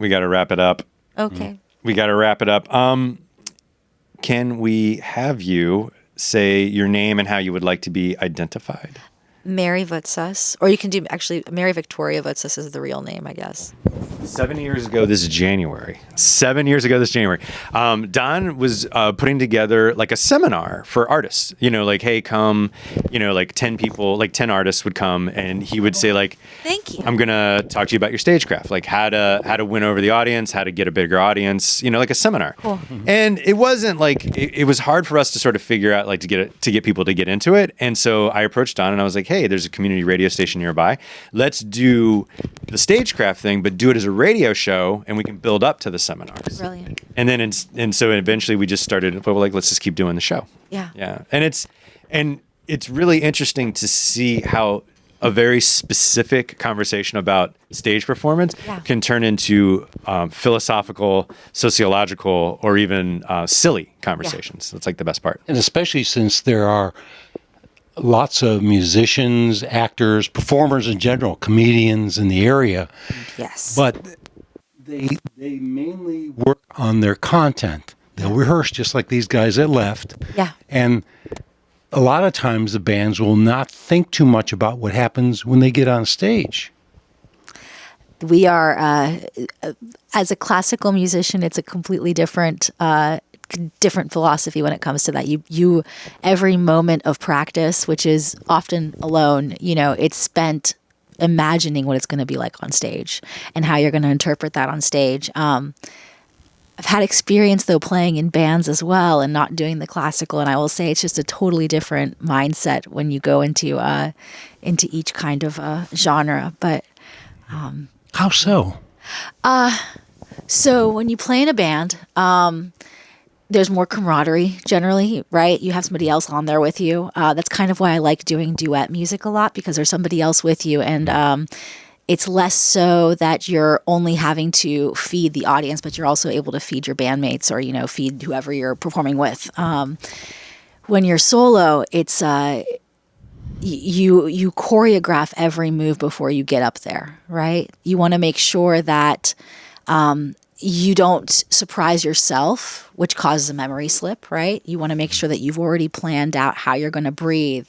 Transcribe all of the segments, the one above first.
we got to wrap it up. Okay. We got to wrap it up. Can we have you say your name and how you would like to be identified? Mary Voutsas, or you can do actually Mary Victoria Voutsas is the real name, I guess. 7 years ago this January. 7 years ago this January. Don was putting together like a seminar for artists. You know, like, hey, come. You know, like 10 people, like 10 artists would come, and he would say, like, Thank you. I'm gonna talk to you about your StageCraft, like how to win over the audience, how to get a bigger audience. You know, like a seminar. Cool. And it wasn't like it was hard for us to sort of figure out like to get people to get into it. And so I approached Don and I was like, hey, there's a community radio station nearby. Let's do the StageCraft thing, but do it as a radio show, and we can build up to the seminars. Brilliant. And then and so eventually we just started. Well, like, let's just keep doing the show. Yeah. Yeah. And it's really interesting to see how a very specific conversation about stage performance can turn into philosophical, sociological, or even silly conversations. That's like the best part. And especially since there are lots of musicians, actors, performers in general, comedians in the area. Yes. But they mainly work on their content. They'll rehearse just like these guys that left. Yeah. And a lot of times the bands will not think too much about what happens when they get on stage. We are, as a classical musician, it's a completely different philosophy when it comes to that. You every moment of practice, which is often alone, you know, it's spent imagining what it's going to be like on stage and how you're going to interpret that on stage. I've had experience though playing in bands as well and not doing the classical, and I will say it's just a totally different mindset when you go into each kind of genre. But how so? So when you play in a band, there's more camaraderie generally, right? You have somebody else on there with you. That's kind of why I like doing duet music a lot, because there's somebody else with you, and it's less so that you're only having to feed the audience, but you're also able to feed your bandmates or, you know, feed whoever you're performing with. When you're solo, it's you choreograph every move before you get up there, right? You want to make sure that you don't surprise yourself, which causes a memory slip, right? You want to make sure that you've already planned out how you're going to breathe,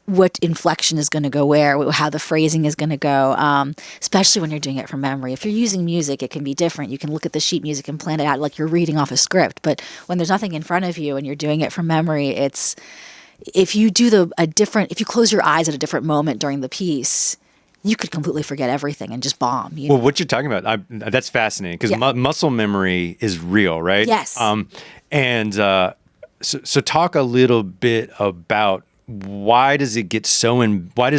what inflection is going to go where, how the phrasing is going to go, especially when you're doing it from memory. If you're using music, it can be different. You can look at the sheet music and plan it out like you're reading off a script. But when there's nothing in front of you and you're doing it from memory, it's if you do if you close your eyes at a different moment during the piece, you could completely forget everything and just bomb. Well, what you're talking about, that's fascinating because muscle memory is real, right? Yes. So talk a little bit about why does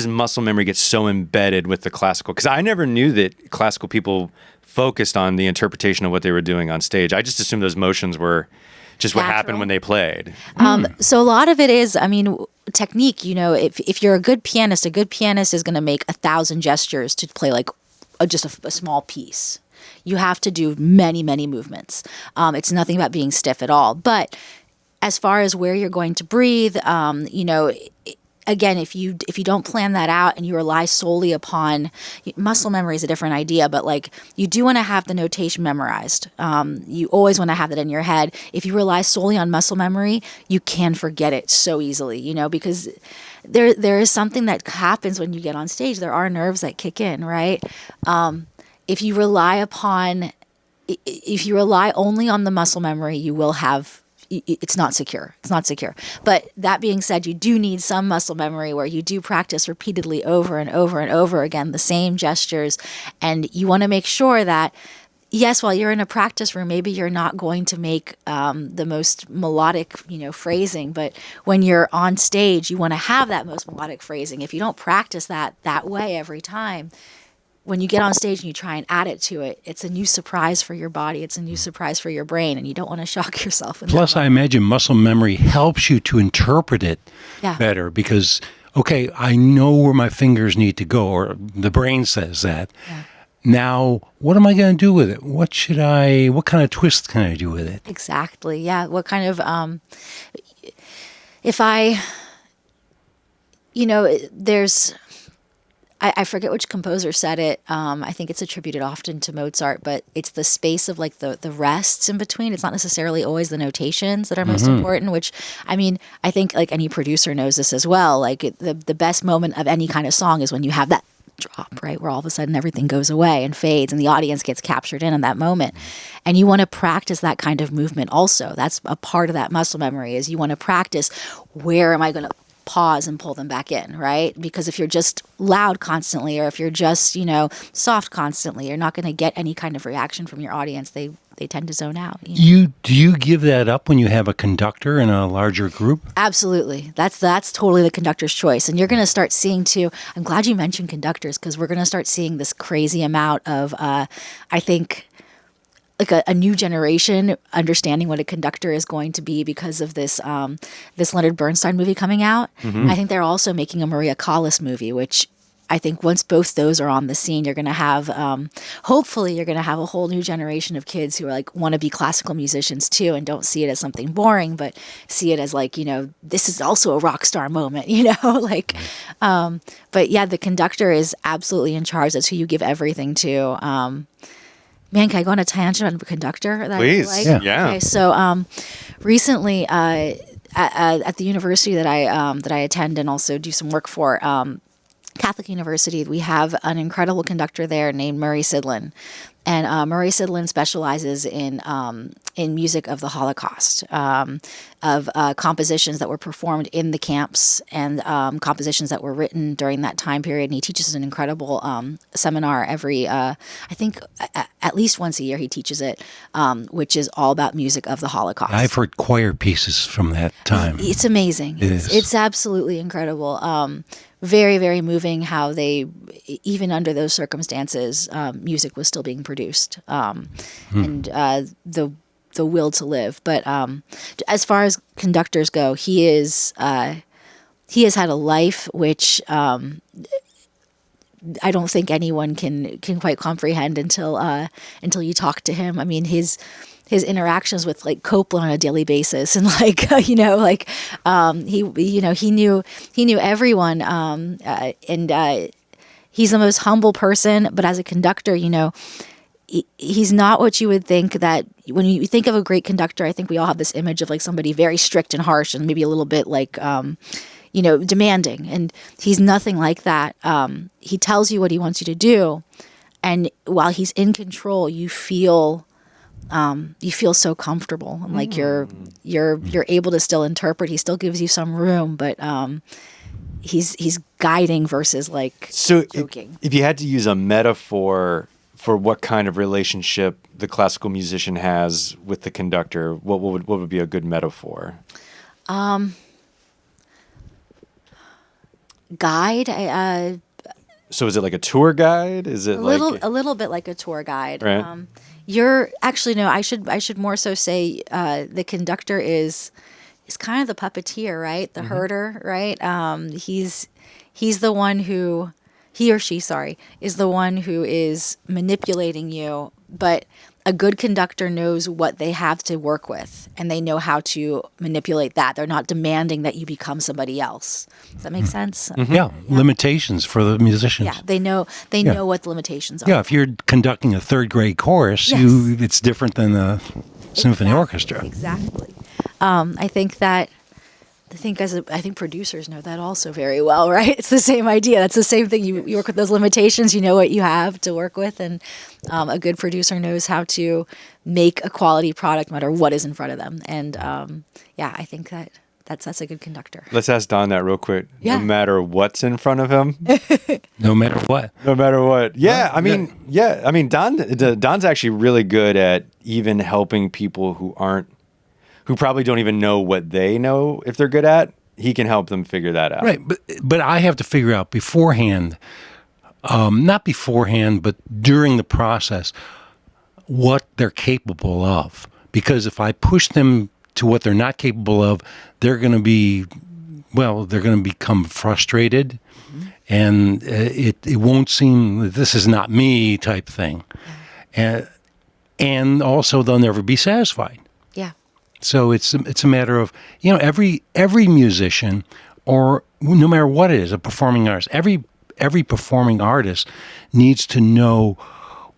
muscle memory get so embedded with the classical? Because I never knew that classical people focused on the interpretation of what they were doing on stage. I just assumed those motions were just what happened when they played. So a lot of it is, I mean, technique. You know, if you're a good pianist is going to make 1,000 gestures to play like just a small piece. You have to do many, many movements. It's nothing about being stiff at all. But as far as where you're going to breathe, you know, again, if you don't plan that out and you rely solely upon muscle memory is a different idea, but like you do want to have the notation memorized. You always want to have that in your head. If you rely solely on muscle memory, you can forget it so easily, you know, because there is something that happens when you get on stage. There are nerves that kick in, right? If you rely only on the muscle memory, you will have. It's not secure. It's not secure. But that being said, you do need some muscle memory where you do practice repeatedly over and over and over again the same gestures. And you want to make sure that, yes, while you're in a practice room, maybe you're not going to make the most melodic, you know, phrasing. But when you're on stage, you want to have that most melodic phrasing. If you don't practice that way every time, when you get on stage and you try and add it to it, it's a new surprise for your body. It's a new surprise for your brain, and you don't want to shock yourself. Plus, I imagine muscle memory helps you to interpret it better because, okay, I know where my fingers need to go, or the brain says that. Yeah. Now, what am I going to do with it? What kind of twist can I do with it? Exactly, yeah. What kind of, I forget which composer said it. I think it's attributed often to Mozart, but it's the space of like the rests in between. It's not necessarily always the notations that are most important, which, I mean, I think like any producer knows this as well. Like the best moment of any kind of song is when you have that drop, right? Where all of a sudden everything goes away and fades and the audience gets captured in that moment. And you want to practice that kind of movement also. That's a part of that muscle memory is you want to practice, where am I going to pause and pull them back in, right? Because if you're just loud constantly, or if you're just, soft constantly, you're not going to get any kind of reaction from your audience. They tend to zone out. Do you give that up when you have a conductor in a larger group? Absolutely. That's totally the conductor's choice. And you're going to start seeing too, I'm glad you mentioned conductors, because we're going to start seeing this crazy amount of, I think, like a new generation understanding what a conductor is going to be because of this this Leonard Bernstein movie coming out. I think they're also making a Maria Callas movie, which I think once both those are on the scene, you're going to have, hopefully you're going to have a whole new generation of kids who are like want to be classical musicians too, and don't see it as something boring, but see it as like, this is also a rock star moment, like, but yeah, the conductor is absolutely in charge. That's who you give everything to. Man, can I go on a tangent on a conductor? That Please. I like? Yeah. Okay, so recently at the university that I attend and also do some work for, Catholic University, we have an incredible conductor there named Murray Sidlin. And Murray Sidlin specializes in music of the Holocaust, of compositions that were performed in the camps, and compositions that were written during that time period. And he teaches an incredible seminar every, I think, at least once a year he teaches it, which is all about music of the Holocaust. I've heard choir pieces from that time. It's amazing. It's absolutely incredible. Very, very moving how they, even under those circumstances, music was still being produced, and the will to live. But as far as conductors go, he has had a life which I don't think anyone can quite comprehend until you talk to him. I mean, his interactions with like Copland on a daily basis, and like he knew everyone, and he's the most humble person. But as a conductor, he's not what you would think. That when you think of a great conductor, I think we all have this image of like somebody very strict and harsh, and maybe a little bit like demanding. And he's nothing like that. He tells you what he wants you to do, and while he's in control, you feel so comfortable, and like you're able to still interpret. He still gives you some room, but he's guiding versus like joking. If you had to use a metaphor for what kind of relationship the classical musician has with the conductor, what would be a good metaphor? Guide. So is it like a tour guide? Is it a little bit like a tour guide? Right. You're actually no. I should more so say the conductor is kind of the puppeteer, right? The herder, right? He's the one who, he or she, sorry, is the one who is manipulating you. But a good conductor knows what they have to work with, and they know how to manipulate that. They're not demanding that you become somebody else. Does that make sense? Yeah, limitations for the musicians. Yeah, they know what the limitations are. Yeah, if you're conducting a third grade chorus, Yes. it's different than a symphony orchestra. Exactly. I think producers know that also very well, right? It's the same idea. That's the same thing. You work with those limitations. You know what you have to work with, and a good producer knows how to make a quality product no matter what is in front of them. And I think that's a good conductor. Let's ask Don that real quick. Yeah. No matter what's in front of him. No matter what. No matter what. Yeah, I mean, Don's actually really good at even helping people who probably don't even know what they know if they're good at. He can help them figure that out. Right, but I have to figure out beforehand, not beforehand, but during the process, what they're capable of. Because if I push them to what they're not capable of, they're going to become frustrated, and it won't seem, this is not me type thing. And also they'll never be satisfied. Yeah. So it's a matter of, every musician, or no matter what it is, a performing artist, every performing artist needs to know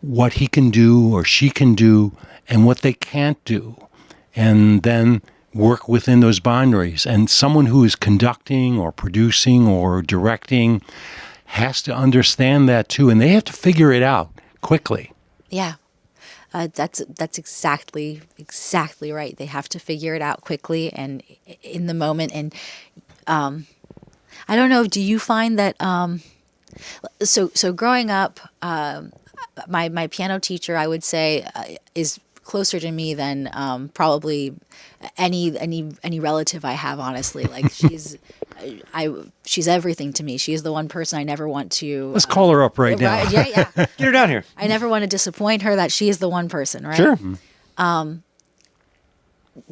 what he can do or she can do and what they can't do, and then work within those boundaries. And someone who is conducting or producing or directing has to understand that too, and they have to figure it out quickly. Yeah. That's exactly right. They have to figure it out quickly and in the moment. And I don't know. Do you find that? So growing up, my piano teacher, I would say, is closer to me than probably any relative I have. Honestly, like she's everything to me. She is the one person I never want to. Let's call her up right now. Yeah. Get her down here. I never want to disappoint her. That she is the one person, right? Sure.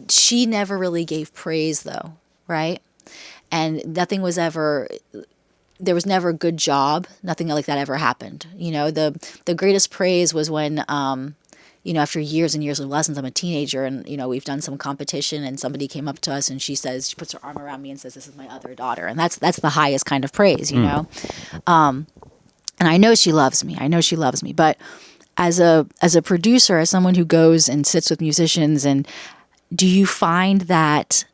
She never really gave praise, though, right? And nothing was ever. There was never a good job. Nothing like that ever happened. You know, the greatest praise was when, after years and years of lessons, I'm a teenager, and we've done some competition, and somebody came up to us, and she puts her arm around me and says, "This is my other daughter," and that's the highest kind of praise, you know. And I know she loves me. But as a producer, as someone who goes and sits with musicians, and do you find that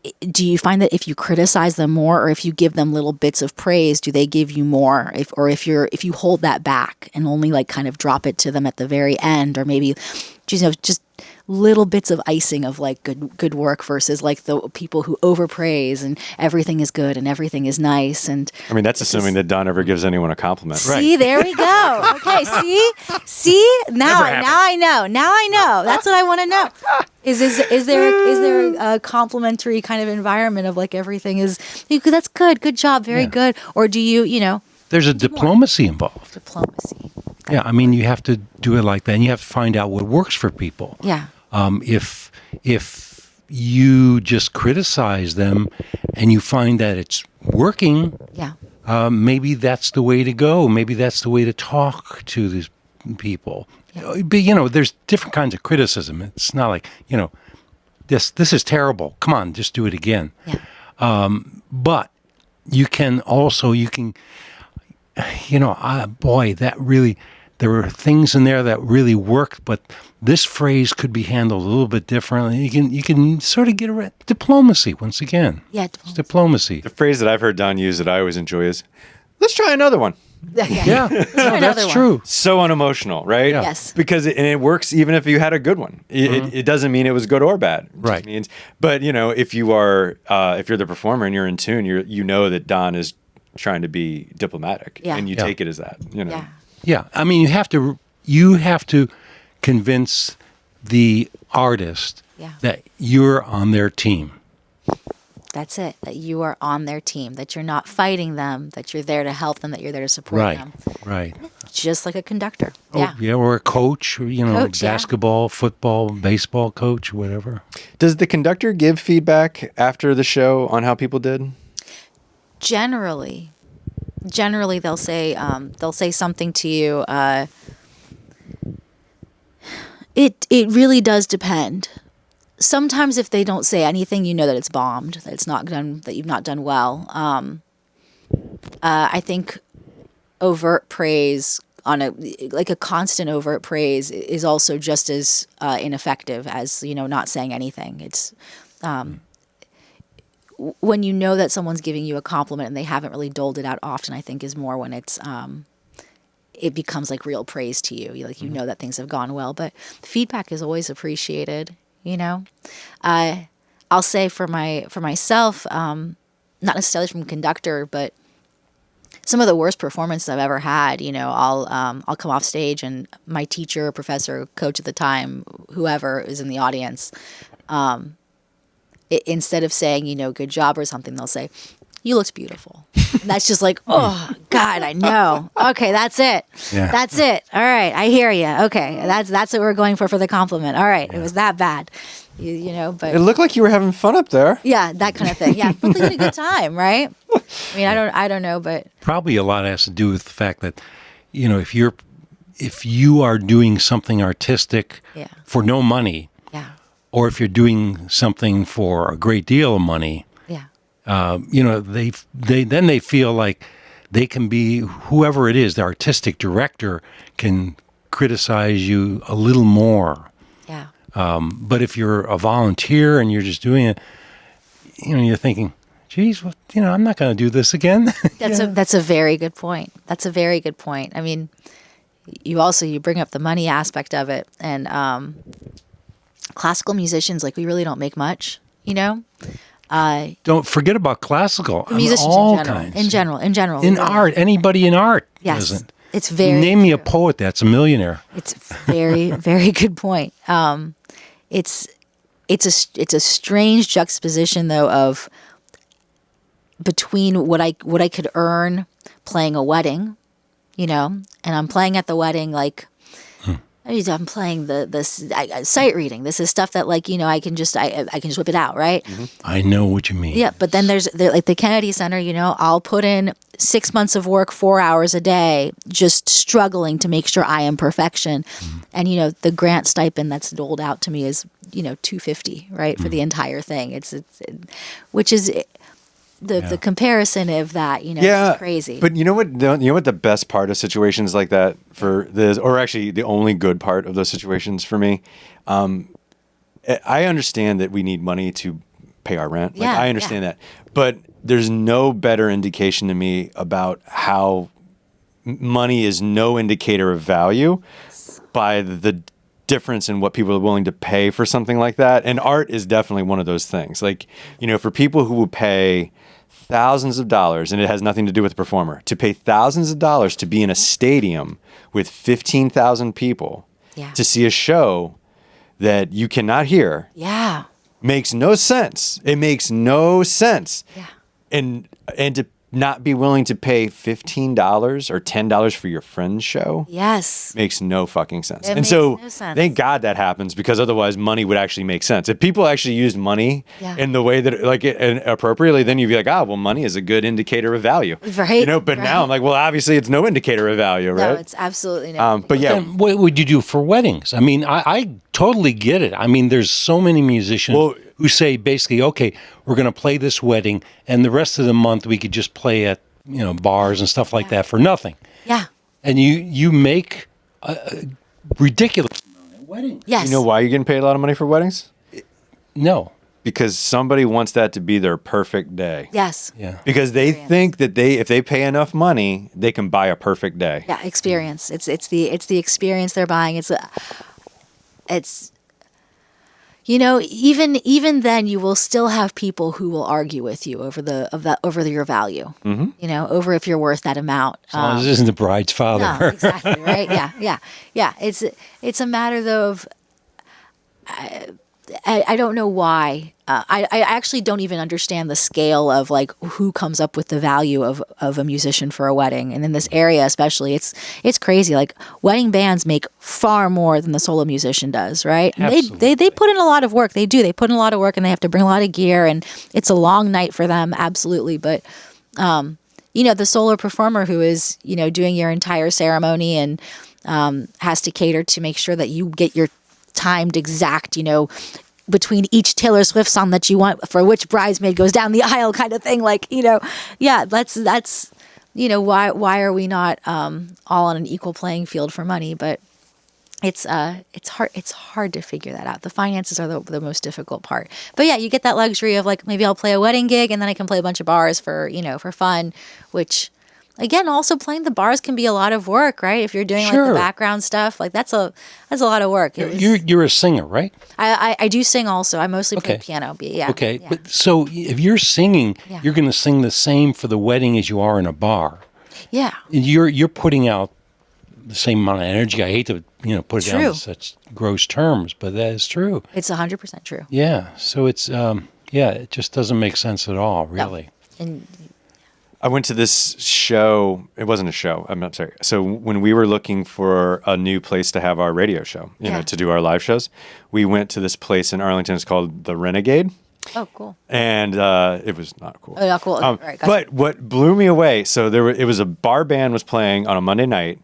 if you criticize them more, or if you give them little bits of praise, do they give you more? If you hold that back and only like kind of drop it to them at the very end, or maybe just little bits of icing of like good work versus like the people who overpraise and everything is good and everything is nice. And I mean, that's assuming that Don ever gives anyone a compliment. See, there we go. Okay, see, now I know. That's what I want to know. Is there a complimentary kind of environment of like everything is that's good job, very good, or do you There's a diplomacy involved. Diplomacy. Yeah, I mean, you have to do it like that, and you have to find out what works for people. Yeah. If you just criticize them and you find that it's working, maybe that's the way to go. Maybe that's the way to talk to these people. Yeah. But there's different kinds of criticism. It's not like this is terrible. Come on, just do it again. Yeah. But you can that really, there were things in there that really worked, but this phrase could be handled a little bit differently. You can sort of get around diplomacy once again. Yeah, diplomacy. The phrase that I've heard Don use that I always enjoy is, "Let's try another one." Yeah, that's true. So unemotional, right? Yeah. Yes. Because it works even if you had a good one. It doesn't mean it was good or bad. It just means, but if you're the performer and you're in tune, you know that Don is trying to be diplomatic, and you take it as that. Yeah. I mean, you have to convince the artist that you're on their team. That's it. That you are on their team. That you're not fighting them. That you're there to help them. That you're there to support them. Right. Just like a conductor. Or a coach. Basketball, football, baseball coach, whatever. Does the conductor give feedback after the show on how people did? Generally they'll say something to you. It really does depend. Sometimes if they don't say anything, you know that it's bombed, that it's not done, that you've not done well. I think overt praise a constant overt praise is also just as ineffective as not saying anything. It's when you know that someone's giving you a compliment and they haven't really doled it out often, I think is more when it's it becomes like real praise to you. You know that things have gone well, but feedback is always appreciated. I'll say for myself, not necessarily from conductor, but some of the worst performances I've ever had. I'll come off stage and my teacher, professor, coach at the time, whoever is in the audience, instead of saying, good job or something, they'll say, "You looked beautiful." And that's just like, oh, God, I know. Okay, that's it. Yeah. That's it. All right, I hear you. Okay, that's what we're going for the compliment. All right, It was that bad. But it looked like you were having fun up there. Yeah, that kind of thing. Yeah, but they had a good time, right? I mean, I don't know, but probably a lot has to do with the fact that, if you are doing something artistic for no money, or if you're doing something for a great deal of money, they feel like they can be, whoever it is, the artistic director can criticize you a little more. Yeah. But if you're a volunteer and you're just doing it, you're thinking, geez, well, I'm not going to do this again. That's a very good point. That's a very good point. I mean, you bring up the money aspect of it, and classical musicians, like, we really don't make much, Don't forget about classical. Musicians all in general. kinds. In general. In art, anybody in art Yes. doesn't. It's very Name me a true. poet that's a millionaire. It's very, very good point. It's a strange juxtaposition, though, of between what I could earn playing a wedding, and I'm playing at the wedding, like, I'm playing sight reading. This is stuff that, like, I can just whip it out, right? Mm-hmm. I know what you mean. Yeah, but then there's like the Kennedy Center. I'll put in 6 months of work, 4 hours a day, just struggling to make sure I am perfection. And the grant stipend that's doled out to me is $250, right, for the entire thing. Which is the comparison of that. Is crazy. But you know what the best part of situations like that for this, or actually the only good part of those situations for me, I understand that we need money to pay our rent. Like, I understand that, but there's no better indication to me about how money is no indicator of value by the difference in what people are willing to pay for something like that. And art is definitely one of those things. Like, for people who will pay thousands of dollars, and it has nothing to do with the performer, to pay thousands of dollars to be in a stadium with 15,000 people to see a show that you cannot hear. Yeah. Makes no sense. It makes no sense. Yeah. And to not be willing to pay $15 or $10 for your friend's show. Yes. Makes no fucking sense. It And so makes no sense. thank God that happens, because otherwise money would actually make sense. If people actually used money in the way that, like, and appropriately, then you'd be like, well, money is a good indicator of value. Right. But now I'm like, well, obviously it's no indicator of value, right? No, it's absolutely not. But yeah. And what would you do for weddings? I mean, I totally get it. I mean, there's so many musicians who say basically, okay, we're going to play this wedding, and the rest of the month we could just play at bars and stuff like that for nothing. Yeah. And you make a ridiculous amount at weddings. Yes. You know why you're getting paid a lot of money for weddings? No. Because somebody wants that to be their perfect day. Yes. Yeah. Because they think that if they pay enough money, they can buy a perfect day. Yeah. Experience. It's the experience they're buying. Even then, you will still have people who will argue with you over your value. Mm-hmm. Over if you're worth that amount. As long as it isn't the bride's father. No, exactly. Right. Yeah. It's a matter, though, of I don't know why. I actually don't even understand the scale of, like, who comes up with the value of a musician for a wedding. And in this area especially, it's crazy. Like, wedding bands make far more than the solo musician does, right? And they put in a lot of work. They do. They put in a lot of work, and they have to bring a lot of gear, and it's a long night for them, absolutely. But the solo performer who is, doing your entire ceremony and has to cater to make sure that you get your timed exact, between each Taylor Swift song that you want for which bridesmaid goes down the aisle kind of thing. Like, that's why are we not all on an equal playing field for money? But it's hard to figure that out. The finances are the most difficult part. But yeah, you get that luxury of, like, maybe I'll play a wedding gig and then I can play a bunch of bars for fun, which, again, also playing the bars can be a lot of work, right? If you're doing like the background stuff, like that's a lot of work. You're a singer, right? I do sing also. I mostly play piano. But yeah. Okay, yeah. but so if you're singing, you're going to sing the same for the wedding as you are in a bar. Yeah. You're putting out the same amount of energy. I hate to put it down in such gross terms, but that is true. It's 100% true. Yeah. So it's it just doesn't make sense at all, really. No. And I went to this show. It wasn't a show. I'm sorry. So when we were looking for a new place to have our radio show, to do our live shows, we went to this place in Arlington. It's called The Renegade. Oh, cool. And it was not cool. Oh, not cool. Right, gotcha. But what blew me away, so it was a bar band was playing on a Monday night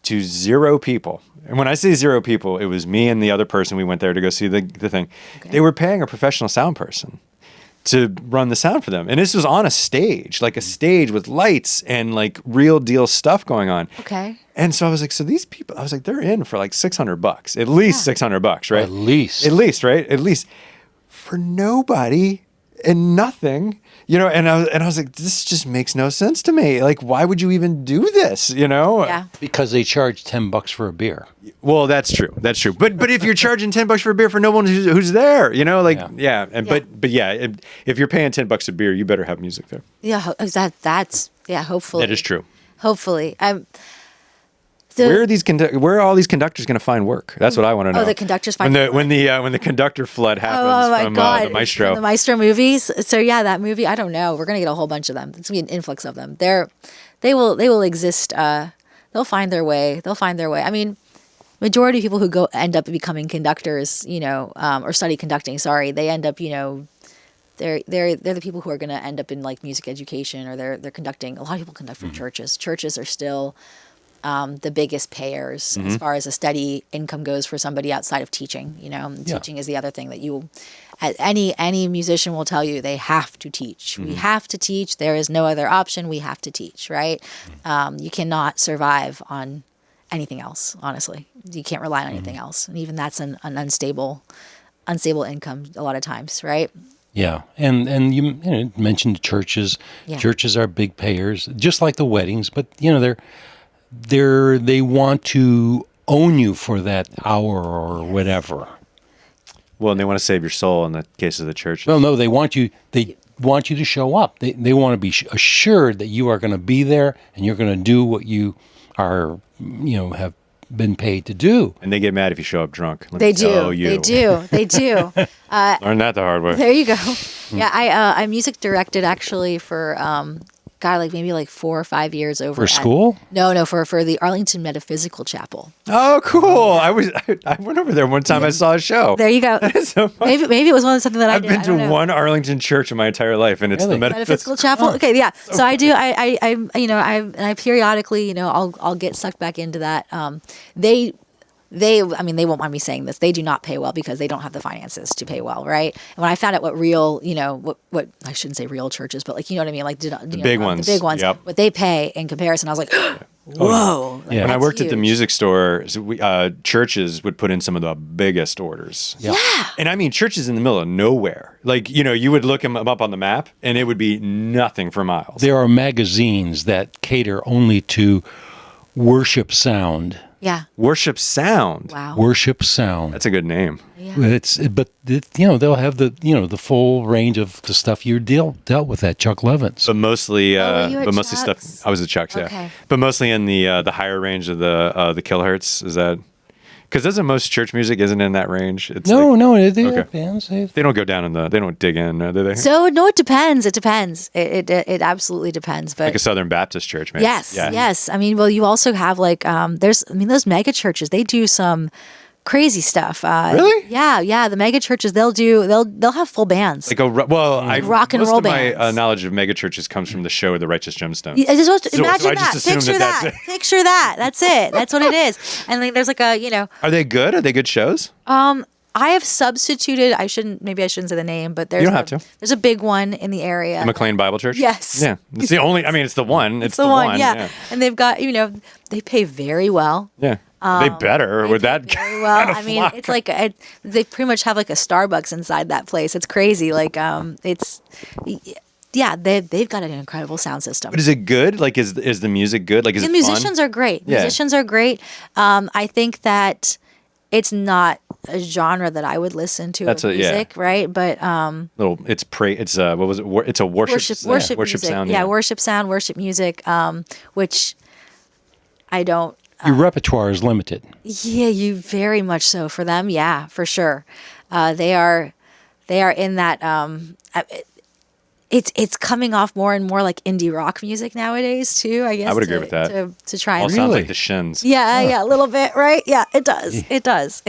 to 0 people. And when I say 0 people, it was me and the other person. We went there to go see the thing. Okay. They were paying a professional sound person to run the sound for them. And this was on a stage, like a stage with lights and like real deal stuff going on. Okay. And so I was like, so these people, I was like, they're in for like $600, at least $600, right? At least, right? At least for nobody and nothing, you know. And I was like, this just makes no sense to me. Like, why would you even do this? You know? Yeah. because they charge $10 for a beer. Well, that's true. That's true. But if you're charging $10 for a beer for no one who's there, you know, like but if you're paying $10 a beer, you better have music there. Yeah. That's hopefully. That is true. Hopefully. Where are all these conductors going to find work? That's what I want to know. Oh, the conductors find work. When the conductor flood happens from the Maestro. From the Maestro movies. So yeah, that movie, I don't know. We're going to get a whole bunch of them. It's going to be an influx of them. They will exist. They'll find their way. I mean, majority of people who end up becoming conductors, you know, or study conducting, they end up, you know, they're the people who are going to end up in like music education, or they're conducting. A lot of people conduct for churches. Churches are still the biggest payers as far as a steady income goes for somebody outside of teaching. You know, teaching is the other thing that any musician will tell you. They have to teach. We have to teach. There is no other option. We have to teach, right? You cannot survive on anything else, honestly. You can't rely on anything else. And even that's an unstable income a lot of times, right? Yeah, and you mentioned churches. Yeah. Churches are big payers, just like the weddings. But you know, they want to own you for that hour or whatever. Well, and they want to save your soul in the case of the church. Well, no, they want you. They want you to show up. They want to be assured that you are going to be there and you're going to do what you are, you know, have been paid to do. And they get mad if you show up drunk. They do. Learn that the hard way. There you go. Yeah, I music directed actually for maybe 4 or 5 years over for school. No, for the Arlington Metaphysical Chapel. Oh, cool! I went over there one time. I saw a show. There you go. So maybe it was something that I've been to one Arlington church in my entire life, and it's the Metaphysical Chapel. Okay, yeah. So I do. I periodically, you know, I'll get sucked back into that. They won't mind me saying this. They do not pay well because they don't have the finances to pay well, right? And when I found out what real, you know, what I shouldn't say real churches, but like, you know what I mean? Like the big ones, yep. What they pay in comparison, I was like, whoa. Yeah. When I worked at the music store, churches would put in some of the biggest orders. Yeah. And I mean, churches in the middle of nowhere. Like, you know, you would look them up on the map and it would be nothing for miles. There are magazines that cater only to worship sound. Yeah. Worship Sound. Wow. Worship Sound. That's a good name. Yeah. They'll have the full range of the stuff you dealt with at Chuck Levin's. But mostly Chuck's? stuff. I was at Chuck's, yeah. Okay. But mostly in the higher range of the kilohertz. Is that? Because doesn't most church music isn't in that range? It's no, they have bands. They don't go down they don't dig in, do they? So no, it depends. It depends. It absolutely depends. But like a Southern Baptist church, maybe. Yes. I mean, well, you also have those mega churches. They do some crazy stuff. Really? Yeah. The mega churches, they'll have full bands. Like rock and roll bands. My knowledge of mega churches comes from the show The Righteous Gemstones. Imagine that. Picture that. That's it. That's what it is. And like, there's like Are they good? Are they good shows? I have substituted. Maybe I shouldn't say the name, but you don't have to. There's a big one in the area. The McLean Bible Church? Yes. Yeah. It's the only. I mean, it's the one. It's the one. Yeah. And they've got they pay very well. Yeah. They better with that. Very well. I mean, it's like they pretty much have like a Starbucks inside that place. It's crazy. Like they've got an incredible sound system. But is it good? Like, is the music good? Like, is it fun? Musicians are great. Yeah. Musicians are great. I think that it's not a genre that I would listen to of music, right? But it's what was it? It's a worship music. sound. Yeah, worship sound, worship music, which I don't. Your repertoire is limited. Yeah, you very much so for them. Yeah, for sure. They are in that. It's coming off more and more like indie rock music nowadays too. I guess I would agree with that. To try and sounds like the Shins. Yeah, a little bit, right? Yeah, it does. It does.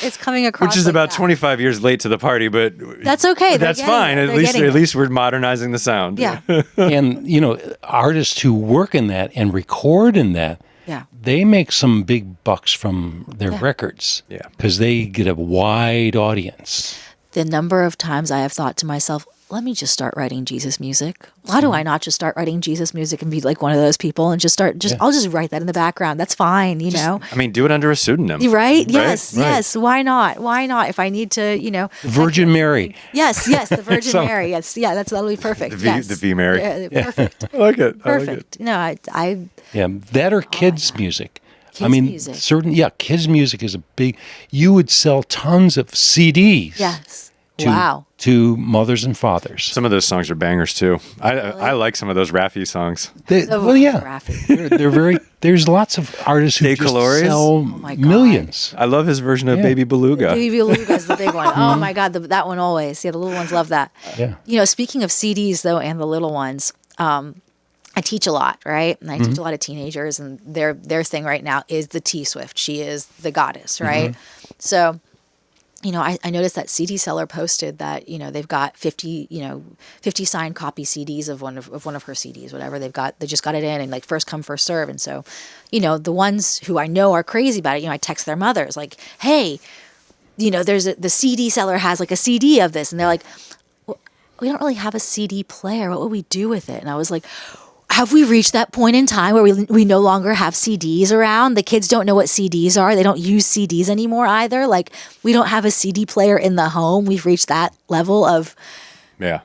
It's coming across. Which is like about that. 25 years late to the party, but that's okay. That's fine. At least we're modernizing the sound. Yeah. And artists who work in that and record in that. Yeah. They make some big bucks from their records. Yeah. Because they get a wide audience. The number of times I have thought to myself, let me just start writing Jesus music. Why do I not just start writing Jesus music and be like one of those people and I'll just write that in the background. That's fine, you know? I mean, do it under a pseudonym. Right? Yes, Right. yes. Why not? Why not? If I need to, you know. Virgin Mary. Yes, the Virgin Mary. Yes, yeah, that'll be perfect. The V Mary. Yeah, perfect. I like it. Perfect. No, I Yeah, that or kids' music. Kids' music. Kids' music is a big. You would sell tons of CDs. yes. To, Wow. to mothers and fathers. Some of those songs are bangers too. I like some of those Raffi songs. Raffi. They're very. There's lots of artists who just Colores? sell my God. millions. I love his version of Baby Beluga. Baby Beluga is the big one. Oh my God, that one always. Yeah, the little ones love that. Yeah. You know, speaking of CDs though, and the little ones, I teach a lot, right? And I teach a lot of teenagers, and their thing right now is the T-Swift. She is the goddess, right? So, you know, I noticed that CD Seller posted that, you know, they've got 50 signed copy CDs of one of her CDs, whatever they just got it in, and like first come, first serve. And so, you know, the ones who I know are crazy about it, you know, I text their mothers like, hey, you know, the CD Seller has like a CD of this, and they're like, well, we don't really have a CD player. What would we do with it? And I was like, have we reached that point in time where we no longer have CDs around? The kids don't know what CDs are. They don't use CDs anymore either. Like, we don't have a CD player in the home. We've reached that level of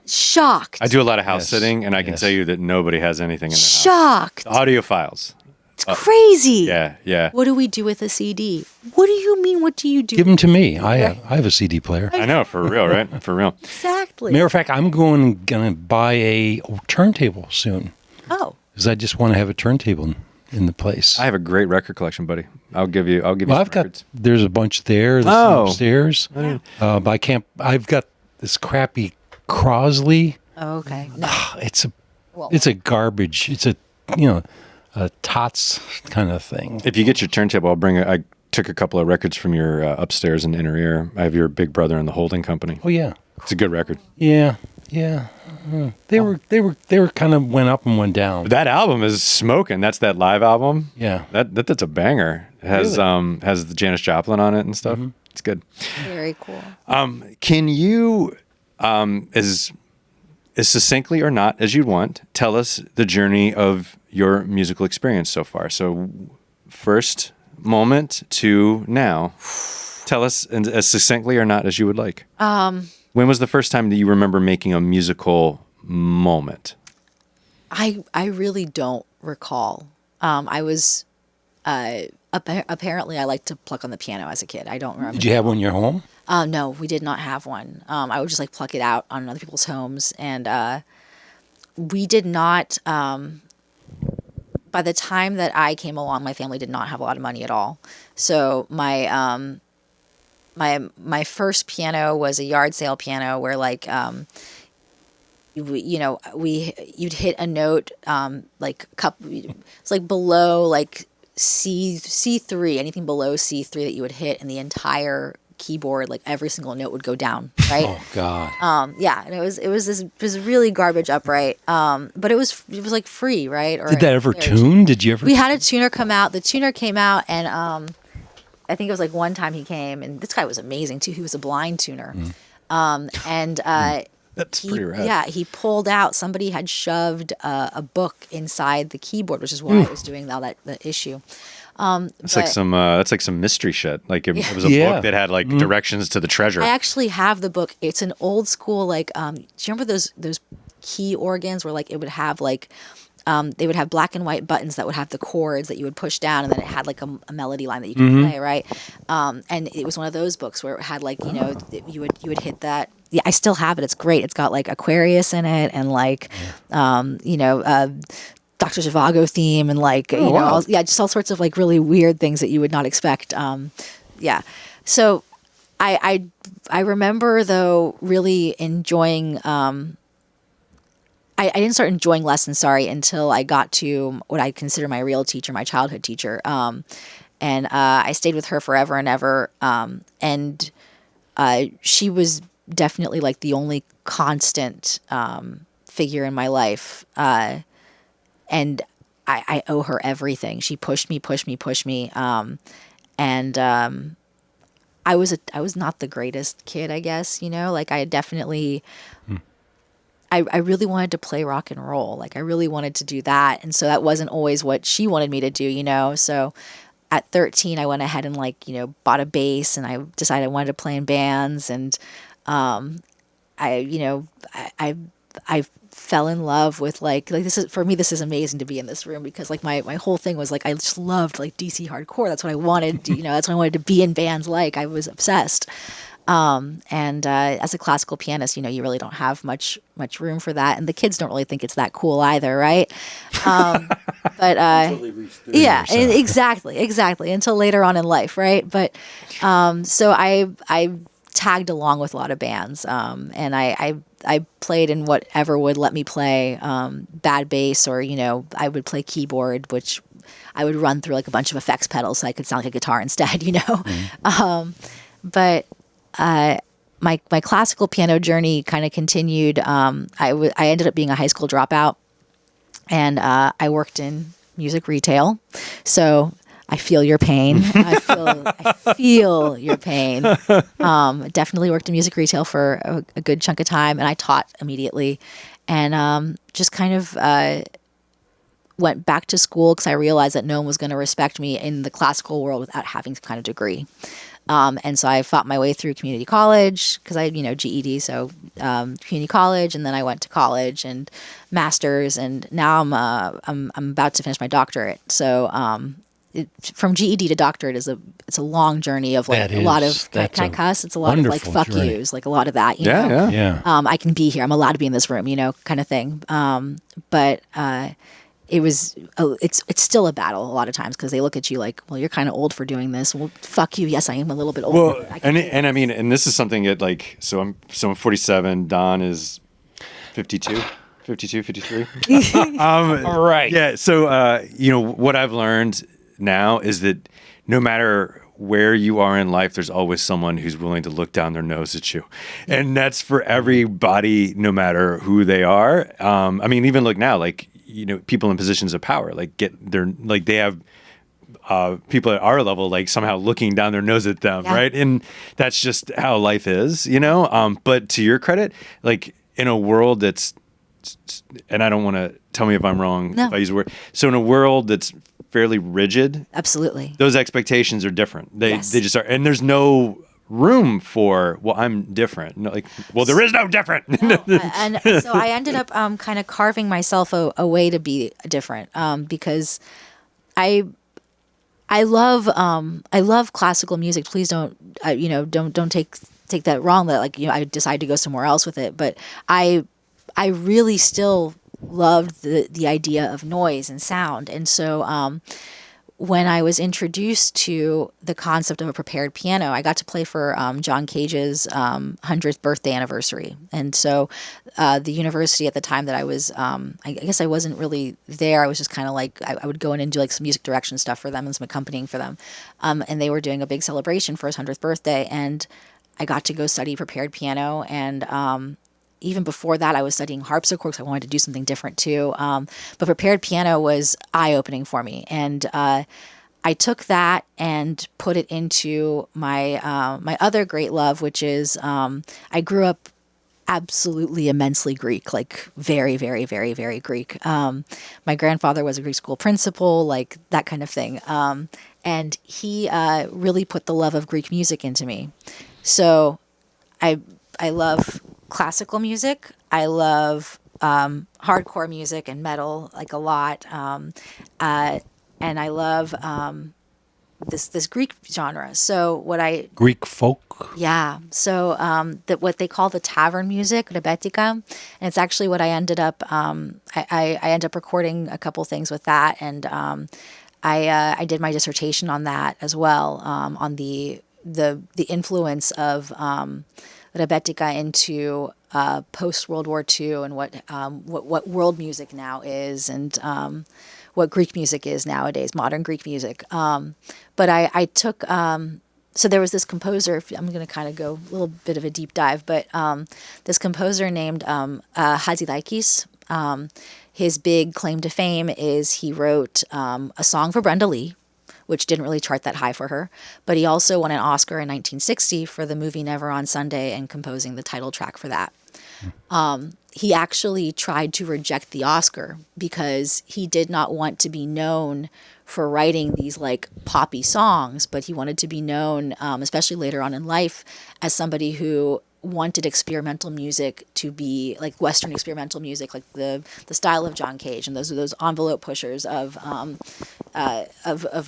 shocked. I do a lot of house sitting, and I can tell you that nobody has anything in their house. Shocked. Audiophiles. It's crazy. Yeah. What do we do with a CD? What do you mean? What do you do? Give them to me. I have a CD player. I know, for real, right? For real. Exactly. Matter of fact, I'm gonna buy a turntable soon. Oh. Because I just want to have a turntable in the place. I have a great record collection, buddy. I'll give you some records. There's a bunch there. There's some upstairs. But I can't. I've got this crappy Crosley. Oh, okay. No. It's a garbage. It's a tots kind of thing. If you get your turntable, I took a couple of records from your upstairs in inner ear. I have your Big Brother and the Holding Company. Oh yeah. It's a good record. Yeah. They were kind of went up and went down. That album is smoking. That's that live album. Yeah. That's a banger. It has has the Janis Joplin on it and stuff. It's good. Very cool. Can you as succinctly or not as you'd want, tell us the journey of your musical experience so far? So first moment to now. Tell us as succinctly or not as you would like. When was the first time that you remember making a musical moment? I really don't recall. I was apparently I liked to pluck on the piano as a kid. I don't remember. Did you have one in your home? No, we did not have one. I would just like pluck it out on other people's homes, and we did not. By the time that I came along, my family did not have a lot of money at all. So my first piano was a yard sale piano where like you'd hit a note it's like below like C3, anything below C3 that you would hit, and the entire keyboard, like every single note would go down, right? Oh God. And it was really garbage upright. But it was like free, right? Or Did that ever tune? Did you ever? We had a tuner come out. The tuner came out, and I think it was like one time he came, and this guy was amazing too. He was a blind tuner. That's pretty rad. Yeah, he pulled out. Somebody had shoved a book inside the keyboard, which is why it was doing all that issue. It's like some mystery shit. Like it was a book that had like directions to the treasure. I actually have the book. It's an old school like. Do you remember those key organs where like it would have like. They would have black and white buttons that would have the chords that you would push down, and then it had like a melody line that you could play, right? And it was one of those books where it had like you would hit that. Yeah, I still have it. It's great. It's got like Aquarius in it, and like Dr. Zhivago theme, and like just all sorts of like really weird things that you would not expect. So I remember though really enjoying. I didn't start enjoying lessons, until I got to what I consider my real teacher, my childhood teacher. And I stayed with her forever and ever. And she was definitely like the only constant figure in my life. And I owe her everything. She pushed me. And I was not the greatest kid, I guess, like I definitely... I really wanted to play rock and roll. Like I really wanted to do that. And so that wasn't always what she wanted me to do, you know? So at 13, I went ahead and like, you know, bought a bass and I decided I wanted to play in bands. And, I fell in love with like this is, for me, this is amazing to be in this room because like my whole thing was like, I just loved like DC hardcore. That's what I wanted, you know, that's what I wanted to be in bands. Like I was obsessed. As a classical pianist, you know, you really don't have much room for that, and the kids don't really think it's that cool either, right? Yeah, exactly, until later on in life, right? But so I tagged along with a lot of bands, and I played in whatever would let me play bad bass, or you know, I would play keyboard, which I would run through like a bunch of effects pedals so I could sound like a guitar instead, you know. But my classical piano journey kind of continued. I ended up being a high school dropout, and I worked in music retail. So I feel your pain. I feel your pain. Definitely worked in music retail for a good chunk of time, and I taught immediately, and just kind of went back to school because I realized that no one was going to respect me in the classical world without having some kind of degree. And so I fought my way through community college because I, you know, GED, so community college, and then I went to college and master's, and now I'm about to finish my doctorate. So from GED to doctorate it's a long journey of like a lot of can I cuss? It's a lot of like fuck yous, like a lot of that. You know? Yeah. I can be here. I'm allowed to be in this room, you know, kind of thing. But it's still a battle a lot of times because they look at you like, well, you're kind of old for doing this. Well, fuck you. Yes, I am a little bit older. Well, I mean, and this is something that like, so I'm 47. Don is 52, 53. All right. Yeah. So, you know, what I've learned now is that no matter where you are in life, there's always someone who's willing to look down their nose at you. And that's for everybody, no matter who they are. I mean, even look now, like, you know, people in positions of power, like they have people at our level, like somehow looking down their nose at them. Yeah. Right. And that's just how life is, you know? But to your credit, like in a world that's, and I don't want to tell me if I'm wrong, if I use a word. So in a world that's fairly rigid. Absolutely. Those expectations are different. They just are. And there's no room for, well, I'm different. No, like, well, there is no different. No. And so I ended up kind of carving myself a way to be different because I love classical music. Please don't take that wrong that like, you know, I decided to go somewhere else with it, but I really still loved the idea of noise and sound. And so when I was introduced to the concept of a prepared piano, I got to play for John Cage's 100th birthday anniversary. And so the university at the time that I was, I guess I wasn't really there. I was just kind of like, I would go in and do like some music direction stuff for them and some accompanying for them. And they were doing a big celebration for his 100th birthday. And I got to go study prepared piano. And even before that, I was studying harpsichord because I wanted to do something different too. But prepared piano was eye-opening for me. And I took that and put it into my my other great love, which is I grew up absolutely immensely Greek, like very, very, very, very Greek. My grandfather was a Greek school principal, like that kind of thing. And he really put the love of Greek music into me. So I love classical music. I love hardcore music and metal like a lot. And I love this Greek genre. So Greek folk? Yeah. So what they call the tavern music, rebetika, and it's actually what I ended up, I ended up recording a couple things with that. And I did my dissertation on that as well, on the influence of rebetika into post World War II and what world music now is, and what Greek music is nowadays, modern Greek music. But I took so there was this composer. I'm going to kind of go a little bit of a deep dive, but this composer named Hatzidakis. His big claim to fame is he wrote a song for Brenda Lee, which didn't really chart that high for her. But he also won an Oscar in 1960 for the movie Never on Sunday and composing the title track for that. He actually tried to reject the Oscar because he did not want to be known for writing these like poppy songs, but he wanted to be known, especially later on in life, as somebody who wanted experimental music to be like Western experimental music, like the style of John Cage and those envelope pushers of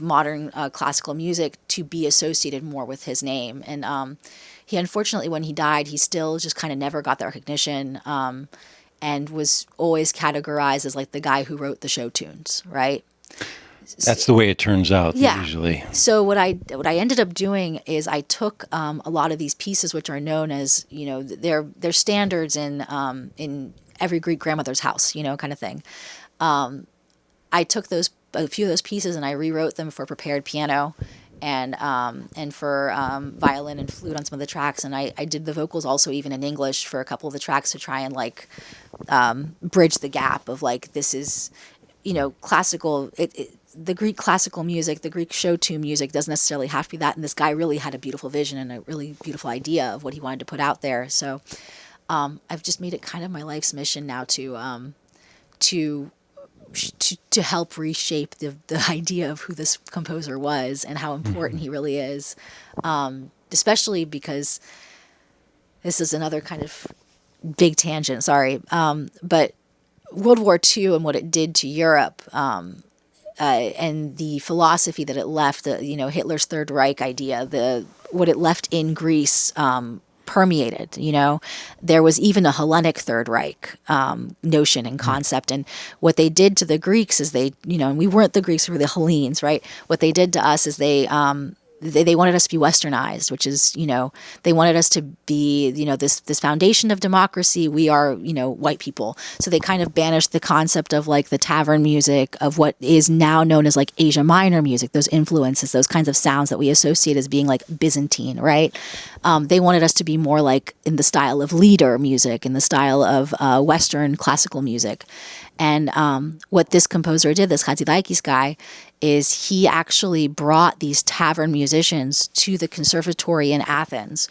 modern classical music to be associated more with his name. And he unfortunately, when he died, he still just kind of never got the recognition, and was always categorized as like the guy who wrote the show tunes, right? That's the way it turns out usually. So what I ended up doing is I took a lot of these pieces, which are known as, you know, they're standards in every Greek grandmother's house, you know, kind of thing. I took a few of those pieces and I rewrote them for prepared piano and for violin and flute on some of the tracks, and I did the vocals also even in English for a couple of the tracks to try and like bridge the gap of like, this is, you know, classical. The Greek classical music, the Greek show tune music doesn't necessarily have to be that. And this guy really had a beautiful vision and a really beautiful idea of what he wanted to put out there. So I've just made it kind of my life's mission now to help reshape the idea of who this composer was and how important he really is. Especially because this is another kind of big tangent, sorry. But World War II and what it did to Europe, and the philosophy that it left, you know, Hitler's Third Reich idea, what it left in Greece permeated, you know. There was even a Hellenic Third Reich notion and concept. And what they did to the Greeks is they, you know, and we weren't the Greeks, we were the Hellenes, right? What they did to us is they wanted us to be westernized, which is, you know, they wanted us to be, you know, this foundation of democracy. We are, you know, white people. So they kind of banished the concept of like the tavern music of what is now known as like Asia Minor music, those influences, those kinds of sounds that we associate as being like Byzantine, right? They wanted us to be more like in the style of lieder music, in the style of Western classical music. And what this composer did, this Hatzidakis guy, is he actually brought these tavern musicians to the conservatory in Athens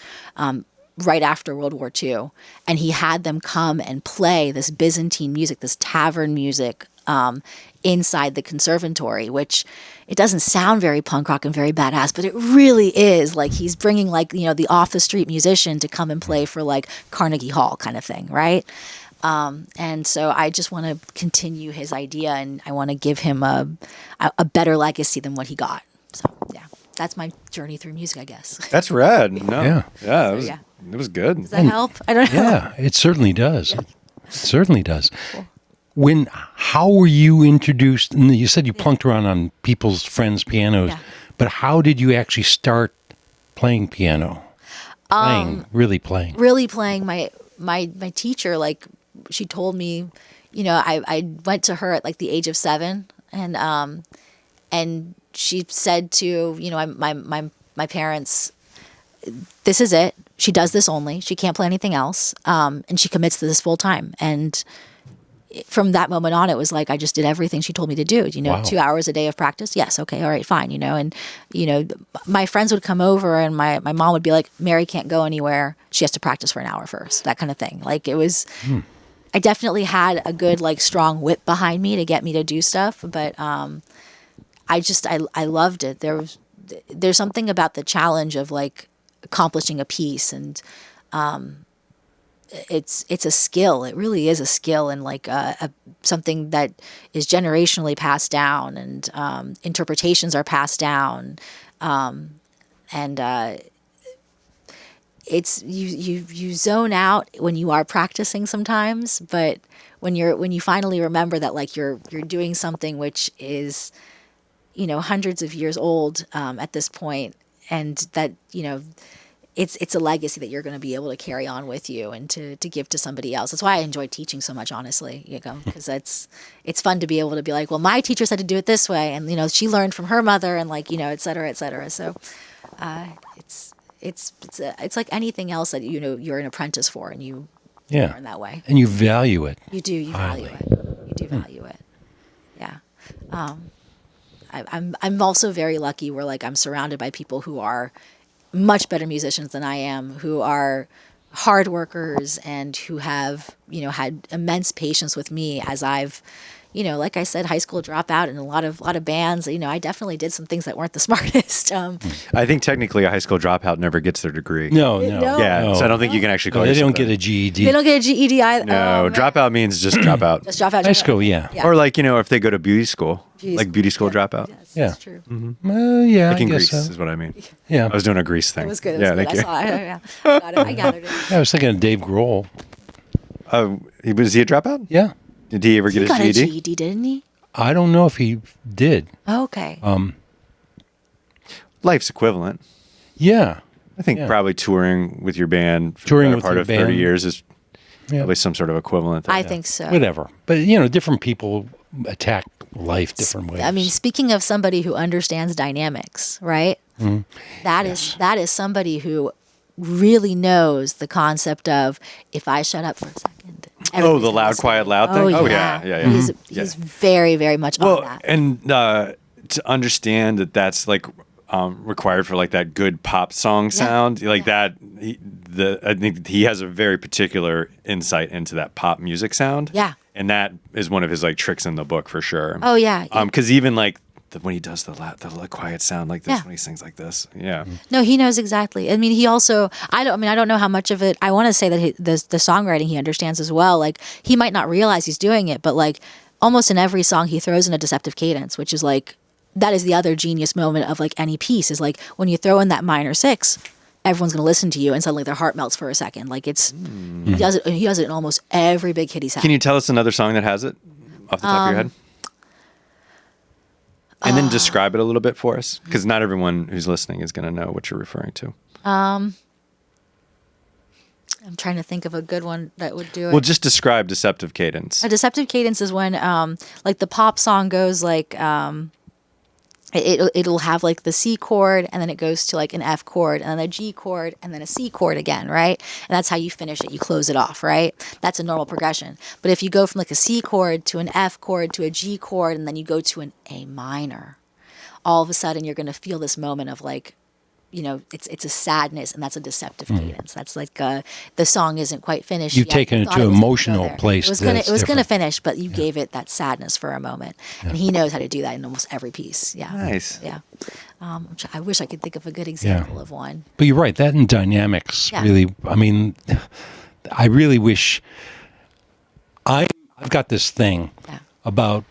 right after World War II. And he had them come and play this Byzantine music, this tavern music inside the conservatory, which it doesn't sound very punk rock and very badass, but it really is. Like he's bringing like, you know, the off the street musician to come and play for like Carnegie Hall kind of thing, right? And so I just want to continue his idea, and I want to give him a better legacy than what he got. So yeah, that's my journey through music, I guess. That's rad. No, yeah, it was good. Does that help? I don't know. Yeah, it certainly does. It certainly does. Cool. How were you introduced? And you said you plunked around on people's friends' pianos, but how did you actually start playing piano? Really playing. My teacher, like, she told me, you know, I went to her at like the age of 7, and she said to, you know, my parents, this is it. She does this only. She can't play anything else, and she commits to this full time. And from that moment on, it was like I just did everything she told me to do. You know, 2 hours a day of practice. Yes, okay, all right, fine. You know, and you know, my friends would come over, and my mom would be like, "Mary can't go anywhere. She has to practice for an hour first." That kind of thing. Like it was. I definitely had a good, like, strong whip behind me to get me to do stuff, but I loved it. There's something about the challenge of like accomplishing a piece, and it's a skill. It really is a skill, and like something that is generationally passed down, and interpretations are passed down, and it's you zone out when you are practicing sometimes, but when you finally remember that like you're doing something which is, you know, hundreds of years old at this point, and that, you know, it's a legacy that you're going to be able to carry on with you and to give to somebody else. That's why I enjoy teaching so much, honestly, you know, because it's fun to be able to be like, well, my teacher said to do it this way, and you know, she learned from her mother, and like, you know, et cetera, et cetera. So it's like anything else that, you know, you're an apprentice for, and you learn that way. And you value it. You do. You value it. You do value it. Yeah. I'm also very lucky where like I'm surrounded by people who are much better musicians than I am, who are hard workers and who have, had immense patience with me as I've, like I said, high school dropout and a lot of bands. I definitely did some things that weren't the smartest. I think technically a high school dropout never gets their degree. No. Yeah, No. so I don't think you can actually call They yourself don't get that. a GED. They don't get a GED either. No, dropout means just drop out. Just drop out. High school, yeah. Or like, if they go to beauty school, beauty school yeah. dropout. Yes, Yeah. that's true. Well, yeah, Like I in guess Greece so. is what I mean. Yeah. I was doing a Greece thing. It was good. Yeah, Thank thank you. I saw it. I gathered it. I was thinking of Dave Grohl. Was he a dropout? Yeah. Did he ever He get got his a GED? GED, didn't he? I don't know if he did. Okay. Life's equivalent. Yeah. I think Yeah. probably touring with your band for Touring the with better part your of 30 band. years is Yeah. probably some sort of equivalent. I think so. Whatever. But, different people attack life different ways. I mean, speaking of somebody who understands dynamics, right? That is somebody who really knows the concept of if I shut up for a second. Oh, everybody's the gonna loud, listen. quiet, loud thing? Oh, yeah. He's very, very much on that. And to understand that that's like required for like that good pop song sound, like that, I think he has a very particular insight into that pop music sound. Yeah. And that is one of his like tricks in the book for sure. Oh, yeah. Because even like when he does the quiet sound like this, Yeah. when he sings like this, yeah. No, he knows exactly. I mean, he also, I don't know how much of it, I want to say that the songwriting he understands as well. Like, he might not realize he's doing it, but like almost in every song he throws in a deceptive cadence, which is like, that is the other genius moment of like any piece is like when you throw in that minor six, everyone's going to listen to you and suddenly their heart melts for a second. Like he does it in almost every big hit he's had. Can you tell us another song that has it off the top of your head? And then describe it a little bit for us, because not everyone who's listening is going to know what you're referring to. I'm trying to think of a good one that would do it. Well, just describe deceptive cadence. A deceptive cadence is when, like the pop song goes like, it'll have like the C chord and then it goes to like an F chord and then a G chord and then a C chord again, right? And that's how you finish it. You close it off, right? That's a normal progression. But if you go from like a C chord to an F chord to a G chord and then you go to an A minor, all of a sudden you're going to feel this moment of like, it's a sadness, and that's a deceptive cadence. That's like the song isn't quite finished. You've yet. taken You it thought to was an gonna go emotional there. place It was that's going to different. finish, but you gave it that sadness for a moment, and he knows how to do that in almost every piece. Yeah, Nice. Yeah, I wish I could think of a good example of one. But you're right. That and dynamics Yeah. really. I mean, I really wish. I've got this thing Yeah. about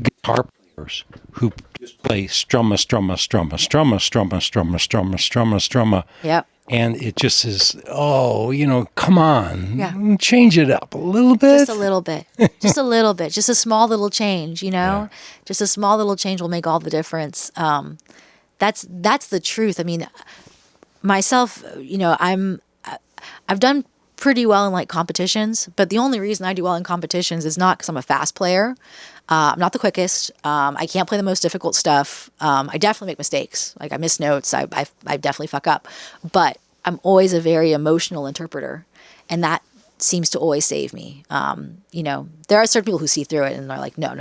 guitar players who just play strumma, strumma, strumma, strumma, strumma, strumma, strumma, strumma, strumma. Yep. And it just is, come on, Yeah. change it up a little bit. Just a little bit. Just a little bit. Just a small little change, Just a small little change will make all the difference. That's the truth. I mean, myself, I've done pretty well in like competitions, but the only reason I do well in competitions is not because I'm a fast player. I'm not the quickest. I can't play the most difficult stuff. I definitely make mistakes. Like I miss notes. I definitely fuck up. But I'm always a very emotional interpreter, and that seems to always save me. There are certain people who see through it and are like, no,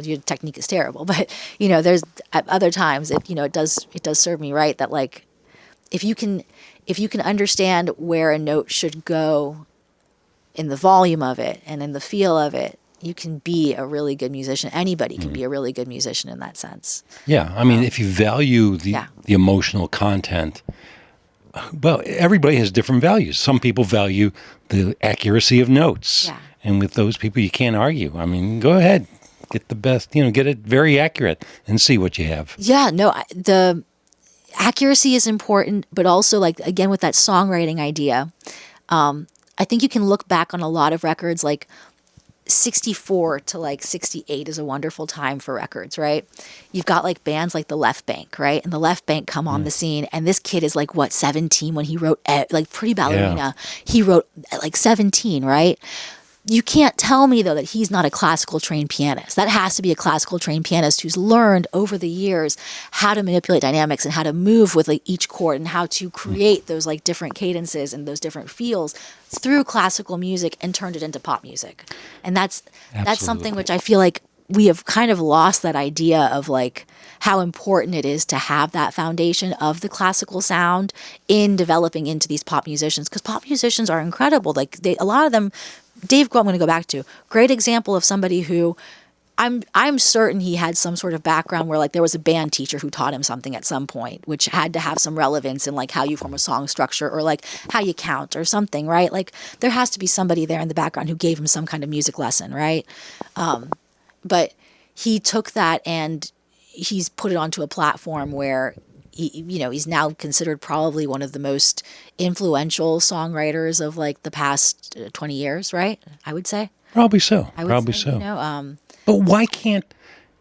your technique is terrible. But there's at other times it does serve me right that like if you can understand where a note should go in the volume of it and in the feel of it, you can be a really good musician. Anybody can be a really good musician in that sense. Yeah, I mean, if you value the emotional content, well, everybody has different values. Some people value the accuracy of notes. Yeah. And with those people, you can't argue. I mean, go ahead, get the best, get it very accurate and see what you have. Yeah, no, the accuracy is important, but also like, again, with that songwriting idea, I think you can look back on a lot of records like 64 to like 68 is a wonderful time for records, right? You've got like bands like the Left Bank, right? And the Left Bank come on the scene, and this kid is like, 17 when he wrote like Pretty Ballerina. He wrote at like 17, right? You can't tell me, though, that he's not a classical trained pianist. That has to be a classical trained pianist who's learned over the years how to manipulate dynamics and how to move with like each chord and how to create those like different cadences and those different feels through classical music and turned it into pop music. And that's something which I feel like we have kind of lost that idea of like how important it is to have that foundation of the classical sound in developing into these pop musicians, because pop musicians are incredible. Like a lot of them, Dave Grohl, I'm going to go back to, great example of somebody who I'm certain he had some sort of background where like there was a band teacher who taught him something at some point, which had to have some relevance in like how you form a song structure or like how you count or something, right? Like there has to be somebody there in the background who gave him some kind of music lesson, right? But he took that and he's put it onto a platform where he's now considered probably one of the most influential songwriters of like the past 20 years, right? I would say. Probably so. But why can't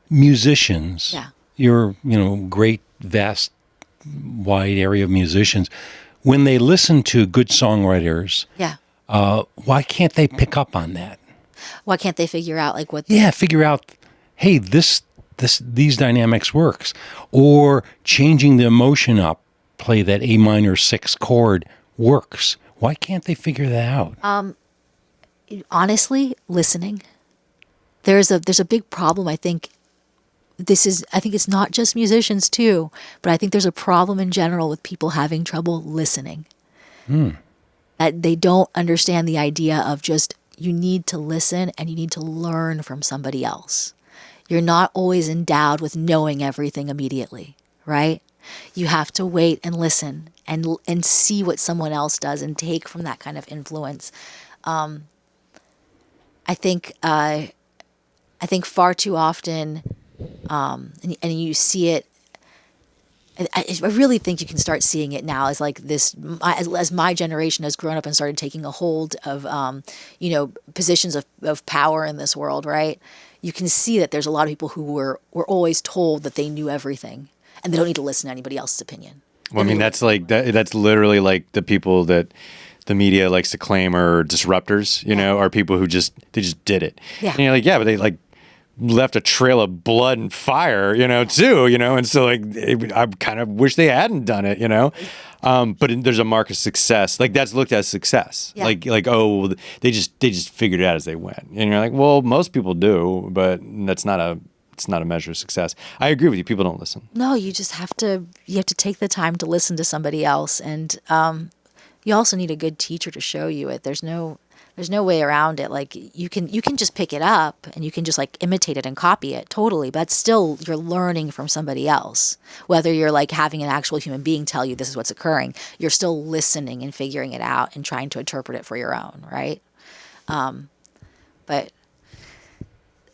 musicians, your great, vast, wide area of musicians, when they listen to good songwriters, why can't they pick up on that? Why can't they figure out like what? Figure out, hey, these dynamics works, or changing the emotion up, play that A minor 6 chord works. Why can't they figure that out? Honestly, listening. There's a big problem. I think it's not just musicians too, but I think there's a problem in general with people having trouble listening. That they don't understand the idea of just you need to listen and you need to learn from somebody else. You're not always endowed with knowing everything immediately, right? You have to wait and listen and see what someone else does and take from that kind of influence. I think far too often, and you see it. I really think you can start seeing it now as like this, as my generation has grown up and started taking a hold of, positions of power in this world, right? You can see that there's a lot of people who were always told that they knew everything and they don't need to listen to anybody else's opinion. Well, I mean, that's like that's literally like the people that the media likes to claim are disruptors, are people who just did it. Yeah. And you're like, but they like left a trail of blood and fire, too, and so like I kind of wish they hadn't done it, but there's a mark of success, like that's looked as success, like oh they just figured it out as they went, and you're like, well, most people do, but it's not a measure of success. I agree with you. People don't listen. No, you just have to take the time to listen to somebody else, and you also need a good teacher to show you it. There's no way around it. Like you can just pick it up and you can just like imitate it and copy it totally, but still you're learning from somebody else. Whether you're like having an actual human being tell you this is what's occurring, you're still listening and figuring it out and trying to interpret it for your own, right? But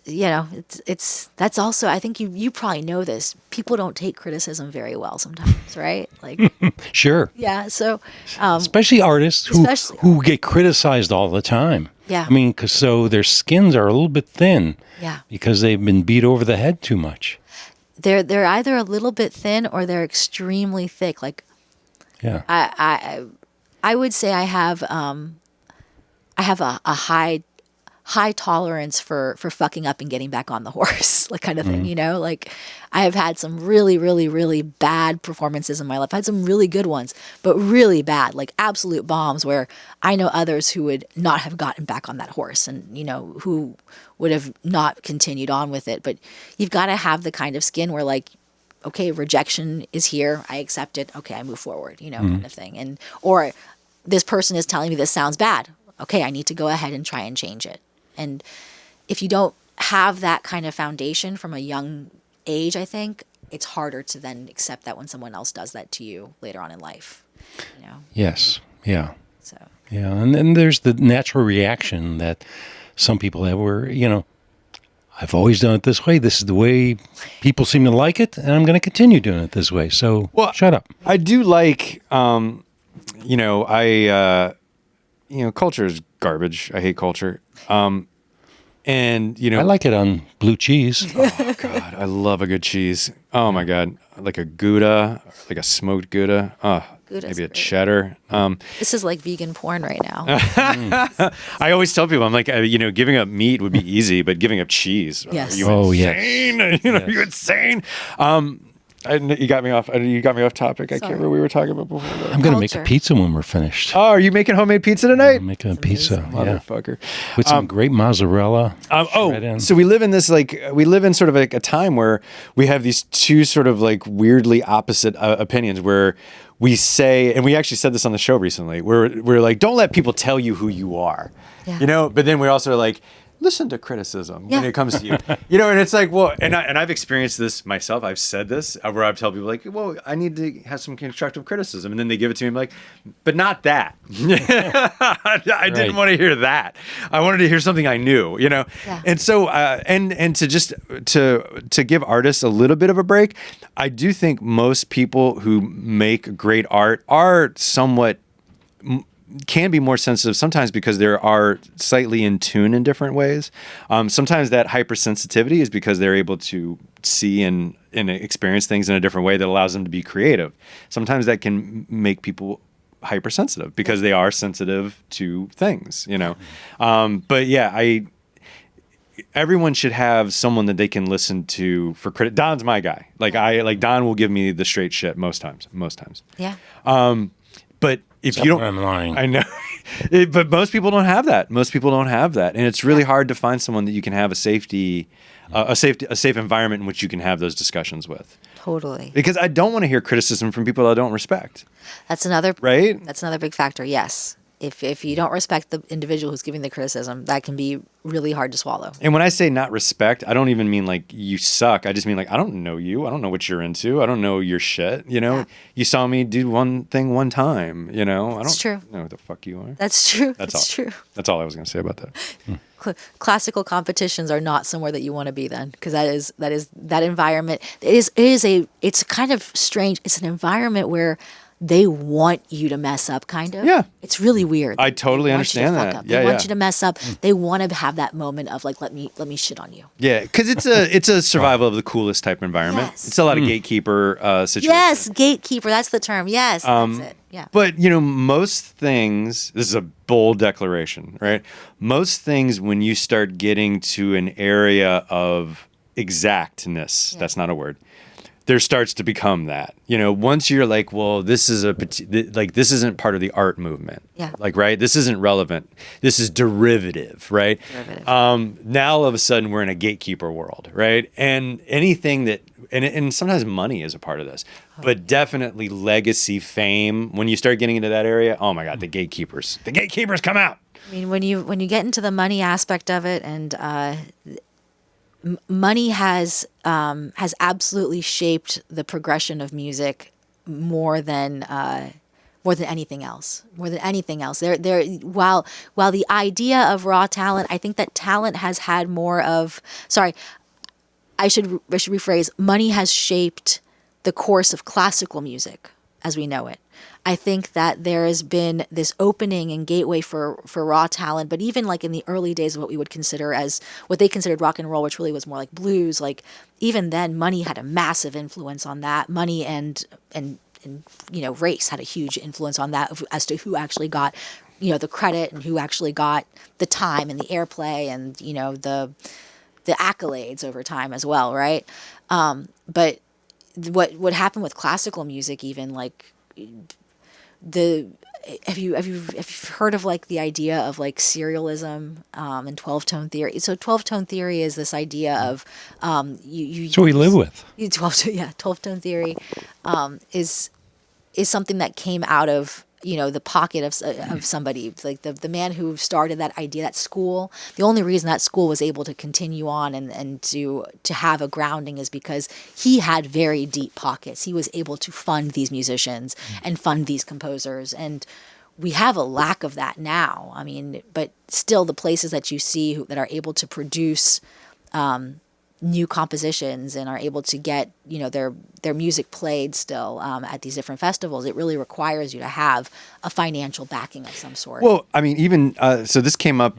it's that's also, I think you probably know this. People don't take criticism very well sometimes, right? Like, sure. Yeah. So, especially artists who get criticized all the time. Yeah. I mean, so their skins are a little bit thin. Yeah. Because they've been beat over the head too much. They're either a little bit thin or they're extremely thick. Like, yeah. I would say I have a high tolerance for fucking up and getting back on the horse, like kind of thing, like I have had some really, really, really bad performances in my life. I had some really good ones, but really bad, like absolute bombs where I know others who would not have gotten back on that horse and, who would have not continued on with it. But you've got to have the kind of skin where like, okay, rejection is here. I accept it. Okay, I move forward, kind of thing. Or this person is telling me this sounds bad. Okay, I need to go ahead and try and change it. And if you don't have that kind of foundation from a young age, I think it's harder to then accept that when someone else does that to you later on in life. Yes. Yeah. So. Yeah, and then there's the natural reaction that some people have where, I've always done it this way. This is the way people seem to like it, and I'm going to continue doing it this way. So shut up. I do like, culture is garbage. I hate culture. And I like it on blue cheese. Oh God, I love a good cheese. Oh my God, like a Gouda, like a smoked Gouda. Gouda's maybe a great. cheddar. This is like vegan porn right now. I always tell people, I'm like, giving up meat would be easy, but giving up cheese, Yes. are you insane? Are you insane? You got me off. You got me off topic. I can't remember what we were talking about before. I'm going to make a pizza when we're finished. Oh, are you making homemade pizza tonight? I'm making a pizza, motherfucker, with some great mozzarella. So we live in this sort of like a time where we have these two sort of like weirdly opposite opinions where we say, and we actually said this on the show recently, we're like, don't let people tell you who you are, but then we're also like, listen to criticism when it comes to you, and it's like, well, and I've experienced this myself. I've said this where I've told people like, well, I need to have some constructive criticism. And then they give it to me. I'm like, but not that. I didn't want to hear that. I wanted to hear something I knew, And so, and to just, to give artists a little bit of a break, I do think most people who make great art are somewhat can be more sensitive sometimes because they are slightly in tune in different ways. Sometimes that hypersensitivity is because they're able to see and experience things in a different way that allows them to be creative. Sometimes that can make people hypersensitive because they are sensitive to things, But yeah, everyone should have someone that they can listen to for credit. Don's my guy. Don will give me the straight shit most times. Yeah. But if you don't, I'm lying. I know, but most people don't have that. And it's really hard to find someone that you can have a safe environment in which you can have those discussions with. Totally. Because I don't want to hear criticism from people I don't respect. That's another right. That's another big factor. Yes. If you don't respect the individual who's giving the criticism, that can be really hard to swallow. And when I say not respect, I don't even mean like you suck. I just mean like I don't know you. I don't know what you're into. I don't know your shit. You saw me do one thing one time. I don't know who the fuck you are. That's true. That's true. That's all I was going to say about that. Classical competitions are not somewhere that you want to be then, because that environment it's kind of strange. It's an environment where they want you to mess up, kind of. Yeah. It's really weird. I totally understand that. They want you to mess up. They want to have that moment of like, let me shit on you. Yeah, because it's a survival of the coolest type environment. Yes. It's a lot of gatekeeper situation. Yes, gatekeeper. That's the term. Yes, that's it. Yeah. But most things. This is a bold declaration, right? Most things, when you start getting to an area of exactness, that's not a word. There starts to become that, once you're like, well, this isn't part of the art movement. Yeah. Right. This isn't relevant. This is derivative. Right. Now all of a sudden we're in a gatekeeper world. Right. And anything that, and sometimes money is a part of this, but definitely legacy, fame. When you start getting into that area, oh my God, the gatekeepers come out. I mean, when you get into the money aspect of it, and money has absolutely shaped the progression of music more than anything else. While the idea of raw talent, I think that talent has had more of. Sorry, I should rephrase. Money has shaped the course of classical music as we know it. I think that there has been this opening and gateway for raw talent, but even like in the early days of what we would consider as what they considered rock and roll, which really was more like blues, like even then money had a massive influence on that. Money and race had a huge influence on that as to who actually got, the credit and who actually got the time and the airplay and, the accolades over time as well, right? But what happened with classical music, even like have you heard of like the idea of like serialism and 12-tone theory? So 12-tone theory is this idea of So we live with 12-tone theory is something that came out of the pocket of somebody, like the man who started that idea, that school. The only reason that school was able to continue on and to have a grounding is because he had very deep pockets. He was able to fund these musicians and fund these composers, and we have a lack of that now. I mean, but still, the places that you see that are able to produce new compositions and are able to get their music played still at these different festivals, it really requires you to have a financial backing of some sort. Well, I mean, even so this came up.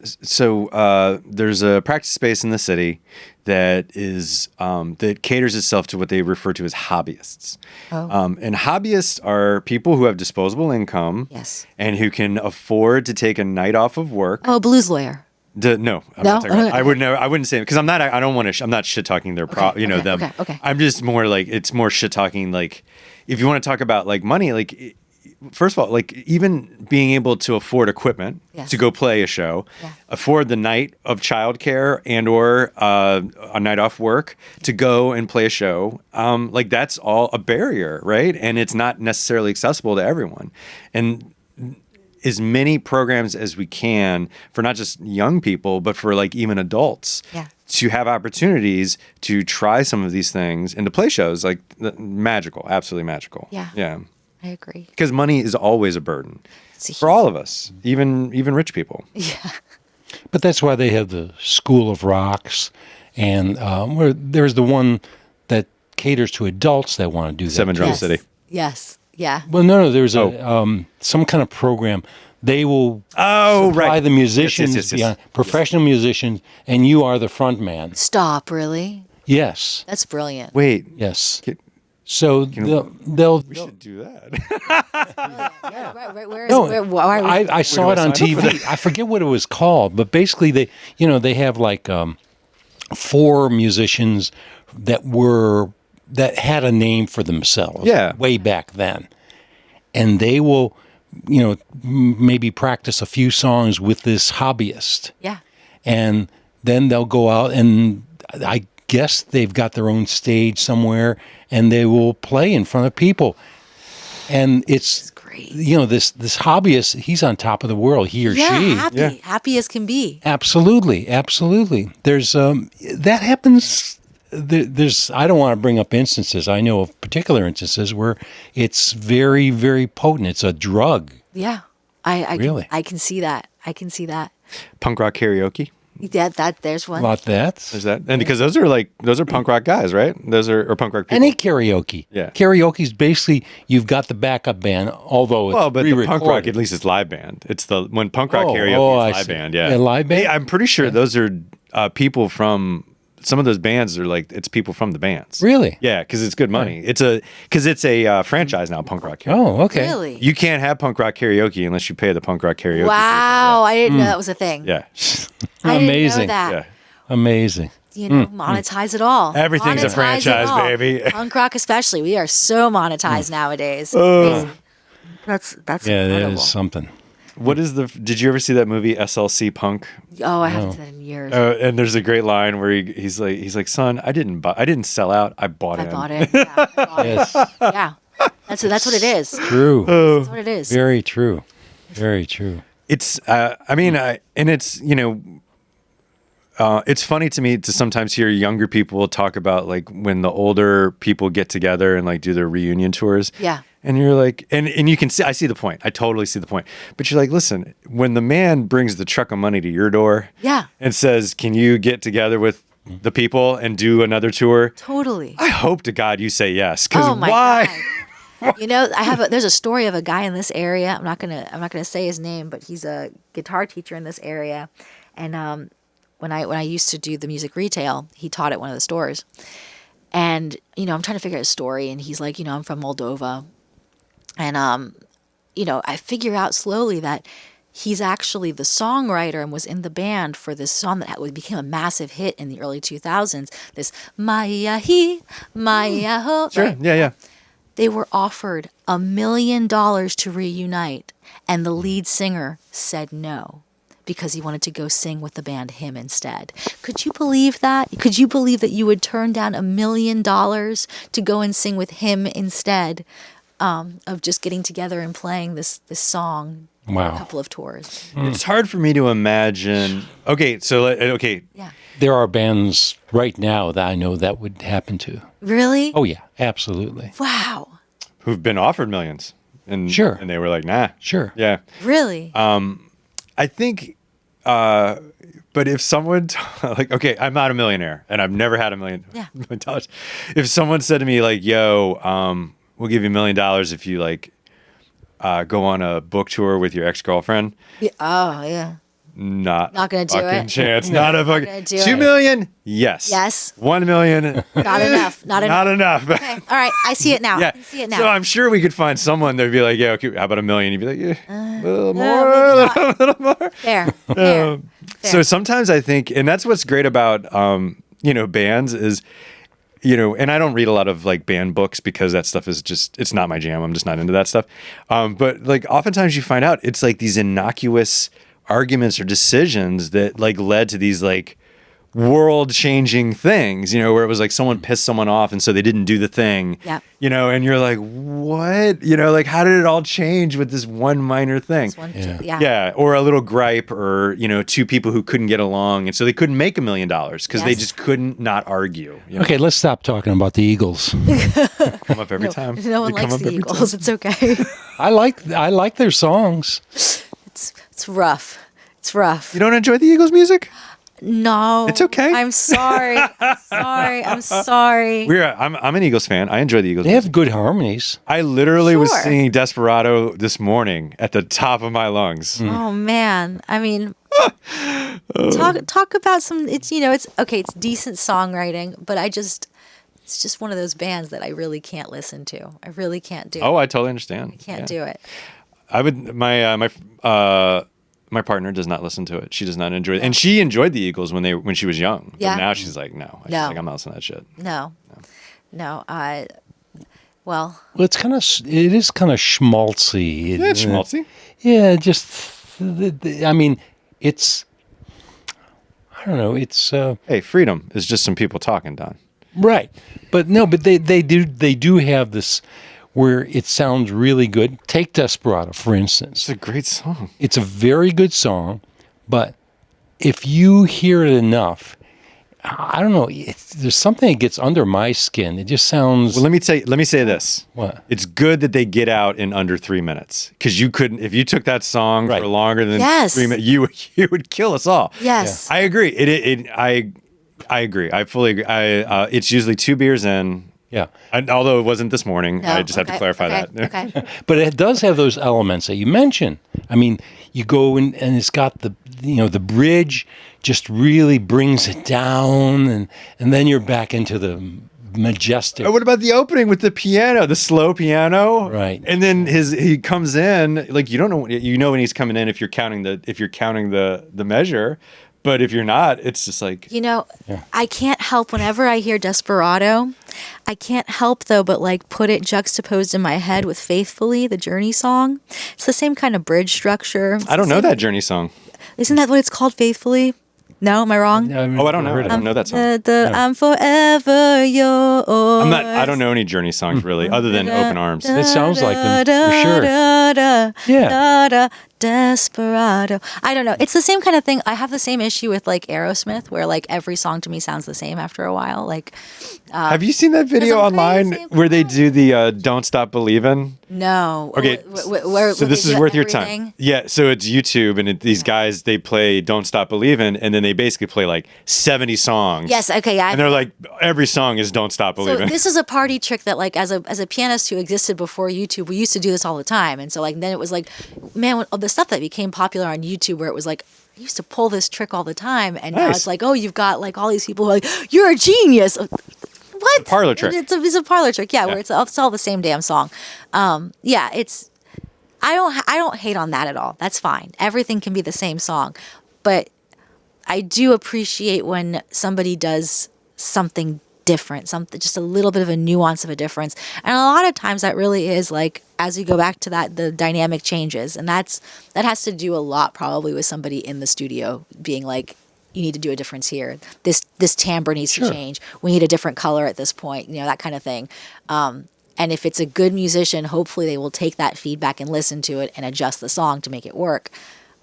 There's a practice space in the city that is that caters itself to what they refer to as hobbyists. And hobbyists are people who have disposable income, yes, and who can afford to take a night off of work. Oh, blues lawyer. No, I'm not talking about, I would never. I wouldn't say because I'm not. I don't want to. I'm not shit talking their them. Okay. I'm just more like it's more shit talking. Like if you want to talk about like money, like first of all, like even being able to afford equipment to go play a show, afford the night of childcare and or a night off work to go and play a show, like that's all a barrier, right? And it's not necessarily accessible to everyone. And as many programs as we can for not just young people, but for like even adults to have opportunities to try some of these things and to play shows, like magical, absolutely magical. Yeah. I agree. Because money is always a burden for all of us, even rich people. Yeah. But that's why they have the School of Rocks, and where there's the one that caters to adults that want to do that. Seven Drum City. Yes. Yeah. Well, no, there's some kind of program. They will supply the musicians, yes. professional musicians, and you are the front man. Stop, really? Yes. That's brilliant. Wait. Yes. So we should do that. I saw it on TV. I forget what it was called, but basically they have like 4 musicians that had a name for themselves way back then. And they will, maybe practice a few songs with this hobbyist. Yeah. And then they'll go out and I guess they've got their own stage somewhere and they will play in front of people. And it's great. This hobbyist, he's on top of the world, he or she. Happy as can be. Absolutely. There's that happens. There's I don't want to bring up instances. I know of particular instances where it's very, very potent. It's a drug. Yeah. I can see that. Punk rock karaoke. Yeah, there's one. About that. There's that. And because those are punk rock guys, right? Those are or punk rock people. Any karaoke. Yeah. Karaoke's basically you've got the backup band, although it's but the punk rock at least it's live band. It's when punk rock karaoke is live band. Yeah. Live band. Hey, I'm pretty sure those are people from some of those bands are like it's people from the bands. Really? Yeah, because it's good money. It's a franchise now. Punk rock karaoke. Oh, okay. Really? You can't have punk rock karaoke unless you pay the punk rock karaoke. Wow, I didn't know that was a thing. Yeah. I didn't Amazing. know that. Yeah. Amazing. Monetize it all. Everything's a Monetize franchise, it all. baby. Punk rock especially. We are so monetized nowadays. Amazing. That's Yeah, incredible. that is something. What is did you ever see that movie SLC Punk? Oh, I haven't seen that in years. And there's a great line where he's like, son, I didn't sell out. I bought it. I bought it. Yeah, I bought it. Yes. Yeah. That's what it is. True. That's what it is. Very true. Very true. It's it's funny to me to sometimes hear younger people talk about like when the older people get together and like do their reunion tours. Yeah. And you're like, and you can see, I see the point. I totally see the point. But you're like, listen, when the man brings the truck of money to your door and says, can you get together with the people and do another tour? Totally. I hope to God you say yes. Because Oh my why? God. There's a story of a guy in this area. I'm not gonna say his name, but he's a guitar teacher in this area. And when I used to do the music retail, he taught at one of the stores. And I'm trying to figure out his story, and he's like, I'm from Moldova. And, I figure out slowly that he's actually the songwriter and was in the band for this song that became a massive hit in the early 2000s. This Maya He, Maya Ho. Sure. Right? Yeah. They were offered $1 million to reunite, and the lead singer said no because he wanted to go sing with the band him instead. Could you believe that? Could you believe that you would turn down $1 million to go and sing with him instead? Of just getting together and playing this song. Wow. A couple of tours. It's hard for me to imagine. Okay. Yeah. There are bands right now that I know that would happen to. Really? Oh, yeah. Absolutely. Wow. Who've been offered millions. And, Sure. And they were like, nah. Sure. Yeah. Really? I think, but if someone, okay, I'm not a millionaire and I've never had $1 million. If someone said to me like, yo, we'll give you $1 million if you like go on a book tour with your ex-girlfriend. Yeah. Oh, yeah. Not gonna do fucking it. chance. Not a gonna fucking do 2 it. million. Yes. Yes. 1 million. Not enough. Not enough. Not enough. Okay. All right. I see it now. Yeah. I can see it now. So I'm sure we could find someone that'd be like, yeah, okay, how about $1 million? You'd be like, yeah, a little more, maybe a little more. Fair. Fair. So sometimes I think, and that's what's great about, bands is, and I don't read a lot of like band books because that stuff is just, it's not my jam. I'm just not into that stuff. But like oftentimes you find out it's like these innocuous arguments or decisions that like led to these like world-changing things, where it was like someone pissed someone off and so they didn't do the thing, Yep. And you're like, what? Like how did it all change with this one minor thing? Yeah. Or a little gripe or, two people who couldn't get along and so they couldn't make $1 million because they just couldn't not argue. Okay, let's stop talking about the Eagles. Come up every time. No one likes the Eagles. It's okay. I like their songs. It's rough. It's rough. You don't enjoy the Eagles music? No. It's okay. I'm sorry. I'm sorry. I'm an Eagles fan. I enjoy the Eagles They music. have good harmonies. I literally was Sure. singing Desperado this morning at the top of my lungs. Oh man. I mean, talk about some. It's it's okay. It's decent songwriting, but it's just one of those bands that I really can't listen to. I really can't do. Oh, I totally understand. I can't do it. I would my partner does not listen to it. She does not enjoy it, and she enjoyed the Eagles when she was young. Yeah. But now she's like, no. She's like, I'm not listening to that shit. No. Well, It is kind of schmaltzy. Yeah, it's schmaltzy. Yeah, just, I mean, it's, I don't know, it's... Hey, freedom is just some people talking, Don. Right. But no, but they do have this where it sounds really good. Take Desperado, for instance. It's a great song. It's a very good song, but if you hear it enough, I don't know, there's something that gets under my skin. It just sounds... Well, let me say this. What? It's good that they get out in under 3 minutes because you couldn't, if you took that song Right. for longer than Yes. 3 minutes, you would kill us all. yes. I agree. I agree. I fully agree. It's usually 2 beers in. Yeah. Although it wasn't this morning. No, I just have to okay, clarify okay, that. Okay. But it does have those elements that you mentioned. I mean, you go in and it's got the bridge just really brings it down, and then you're back into the majestic. Oh, what about the opening with the piano, the slow piano? Right. And then he comes in, like you don't know when he's coming in if you're counting the measure. But if you're not, it's just like... I can't help whenever I hear Desperado, I can't help though but like put it juxtaposed in my head with Faithfully, the Journey song. It's the same kind of bridge structure. I don't know that Journey song. Isn't that what it's called, Faithfully? No, am I wrong? Oh, I don't know. I don't know that song. I'm forever yours. I don't know any Journey songs really, other than Open Arms. It sounds like them, for sure. Yeah. Desperado. I don't know. It's the same kind of thing. I have the same issue with like Aerosmith, where like every song to me sounds the same after a while. Like, have you seen that video I'm online crazy. where they do the "Don't Stop Believin'"? no. Okay, Where so this they is do worth your everything? time. Yeah, so it's YouTube, and these guys they play "Don't Stop Believin'," and then they basically play like 70 songs. Yes. Okay. Yeah. and they're like every song is "Don't Stop So Believin'." this is a party trick that, like, as a pianist who existed before YouTube, we used to do this all the time. And so, like, then it was like, man, the stuff that became popular on YouTube, where it was like, I used to pull this trick all the time, and now Nice. it's like, oh, you've got like all these people who are like, you're a genius. What? parlor trick. It's a parlor trick, yeah, where it's all the same damn song. Yeah, it's. I don't hate on that at all. That's fine. Everything can be the same song, but I do appreciate when somebody does something different, something just a little bit of a nuance of a difference. And a lot of times that really is like, as you go back to that, the dynamic changes, and that has to do a lot probably with somebody in the studio being like, you need to do a difference here. This timbre needs to change. We need a different color at this point. That kind of thing. And if it's a good musician, hopefully they will take that feedback and listen to it and adjust the song to make it work.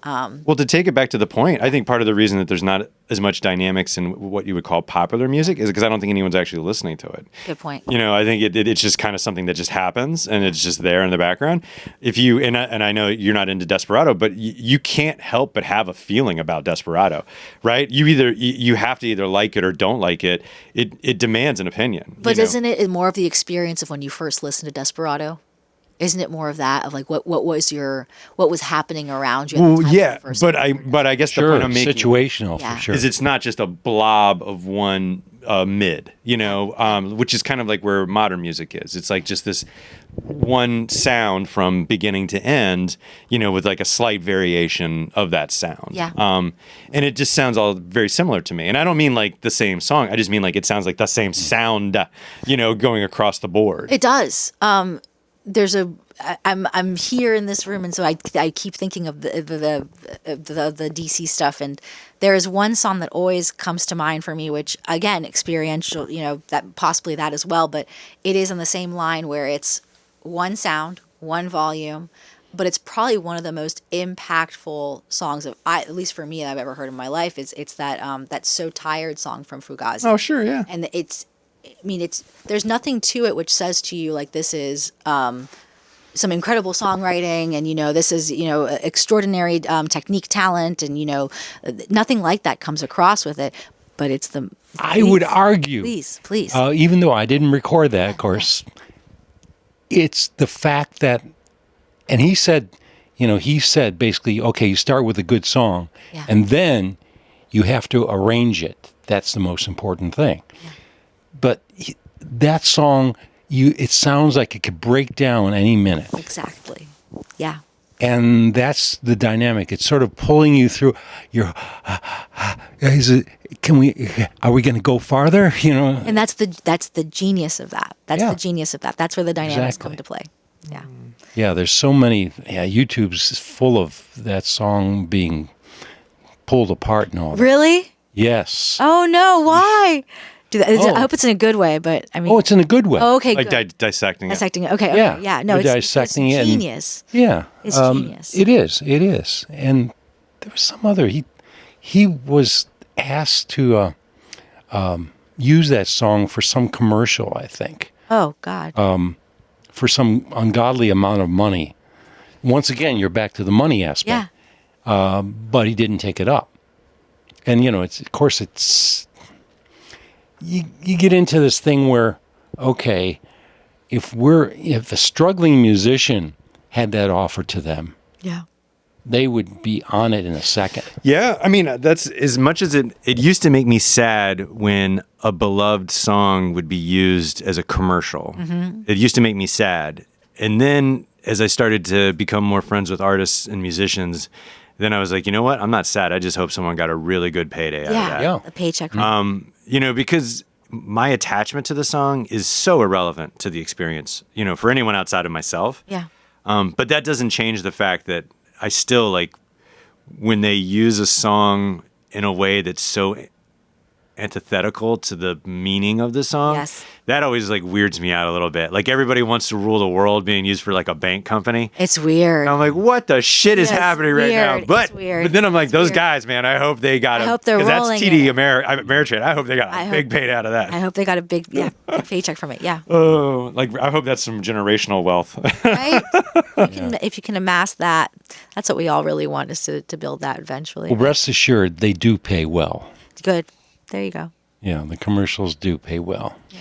Well, to take it back to the point, I think part of the reason that there's not as much dynamics in what you would call popular music is because I don't think anyone's actually listening to it. Good point. I think it's just kind of something that just happens and it's just there in the background. If you and I know you're not into Desperado, but you can't help but have a feeling about Desperado, right? You have to either like it or don't like it. It demands an opinion. But isn't it more of the experience of when you first listen to Desperado? Isn't it more of that, of like what was happening around you? Well, yeah, but I guess the Sure, point I'm making situational Yeah. for sure. is it's not just a blob of one mid, which is kind of like where modern music is. It's like just this one sound from beginning to end, with like a slight variation of that sound. Yeah. And it just sounds all very similar to me. And I don't mean like the same song. I just mean like it sounds like the same sound, going across the board. It does. I'm here in this room, and so I keep thinking of the DC stuff, and there is one song that always comes to mind for me, which again, experiential, that possibly that as well, but it is on the same line where it's one sound, one volume, but it's probably one of the most impactful songs at least for me, that I've ever heard in my life. It's that "So Tired" song from Fugazi. Oh, sure, yeah. And there's nothing to it which says to you like this is some incredible songwriting, and this is extraordinary technique, talent, and nothing like that comes across with it. But it's the I would argue, please, even though I didn't record that, of course, it's the fact that, and he said basically, okay, you start with a good song, Yeah. and then you have to arrange it. That's the most important thing. Yeah. But that song, it sounds like it could break down any minute. Exactly. Yeah. And that's the dynamic. It's sort of pulling you through. Are we going to go farther? And that's the genius of that. That's Yeah. the genius of that. That's where the dynamics Exactly. come to play. Yeah. Yeah, there's so many. Yeah, YouTube's full of that song being pulled apart and all that. Really? Yes. Oh no! Why? I Oh. hope it's in a good way, but I mean. Oh, it's in a good way. Oh, okay. Like good. dissecting it. Dissecting it. Okay. Yeah. Okay. Yeah. No, We're it's dissecting it and- genius. Yeah. It's genius. It is. And there was some other. He was asked to use that song for some commercial, I think, Oh God. for some ungodly amount of money. Once again, you're back to the money aspect. Yeah. But he didn't take it up. And it's you get into this thing where, okay, if a struggling musician had that offer to them, Yeah. they would be on it in a second. Yeah, I mean, that's as much as it used to make me sad when a beloved song would be used as a commercial. Mm-hmm. It used to make me sad. And then as I started to become more friends with artists and musicians, then I was like, you know what? I'm not sad. I just hope someone got a really good payday out of that. Yeah. A paycheck. From Because my attachment to the song is so irrelevant to the experience, for anyone outside of myself. Yeah. But that doesn't change the fact that I still like when they use a song in a way that's so antithetical to the meaning of the song. Yes. That always like weirds me out a little bit. Like Everybody Wants to Rule the World being used for like a bank company. It's weird. And I'm like, what the shit is Yeah, it's happening right now? weird. But It's weird. but then I'm like, It's those weird. guys, man, I hope they got I hope they're because rolling that's TD in Ameritrade. I hope they got a big paid out of that. I hope they got a big paycheck from it. Yeah. Oh, like I hope that's some generational wealth. Right? If you can amass that, that's what we all really want, is to build that eventually. Well, rest assured, they do pay well. Good. There you go. Yeah, the commercials do pay well. Yeah.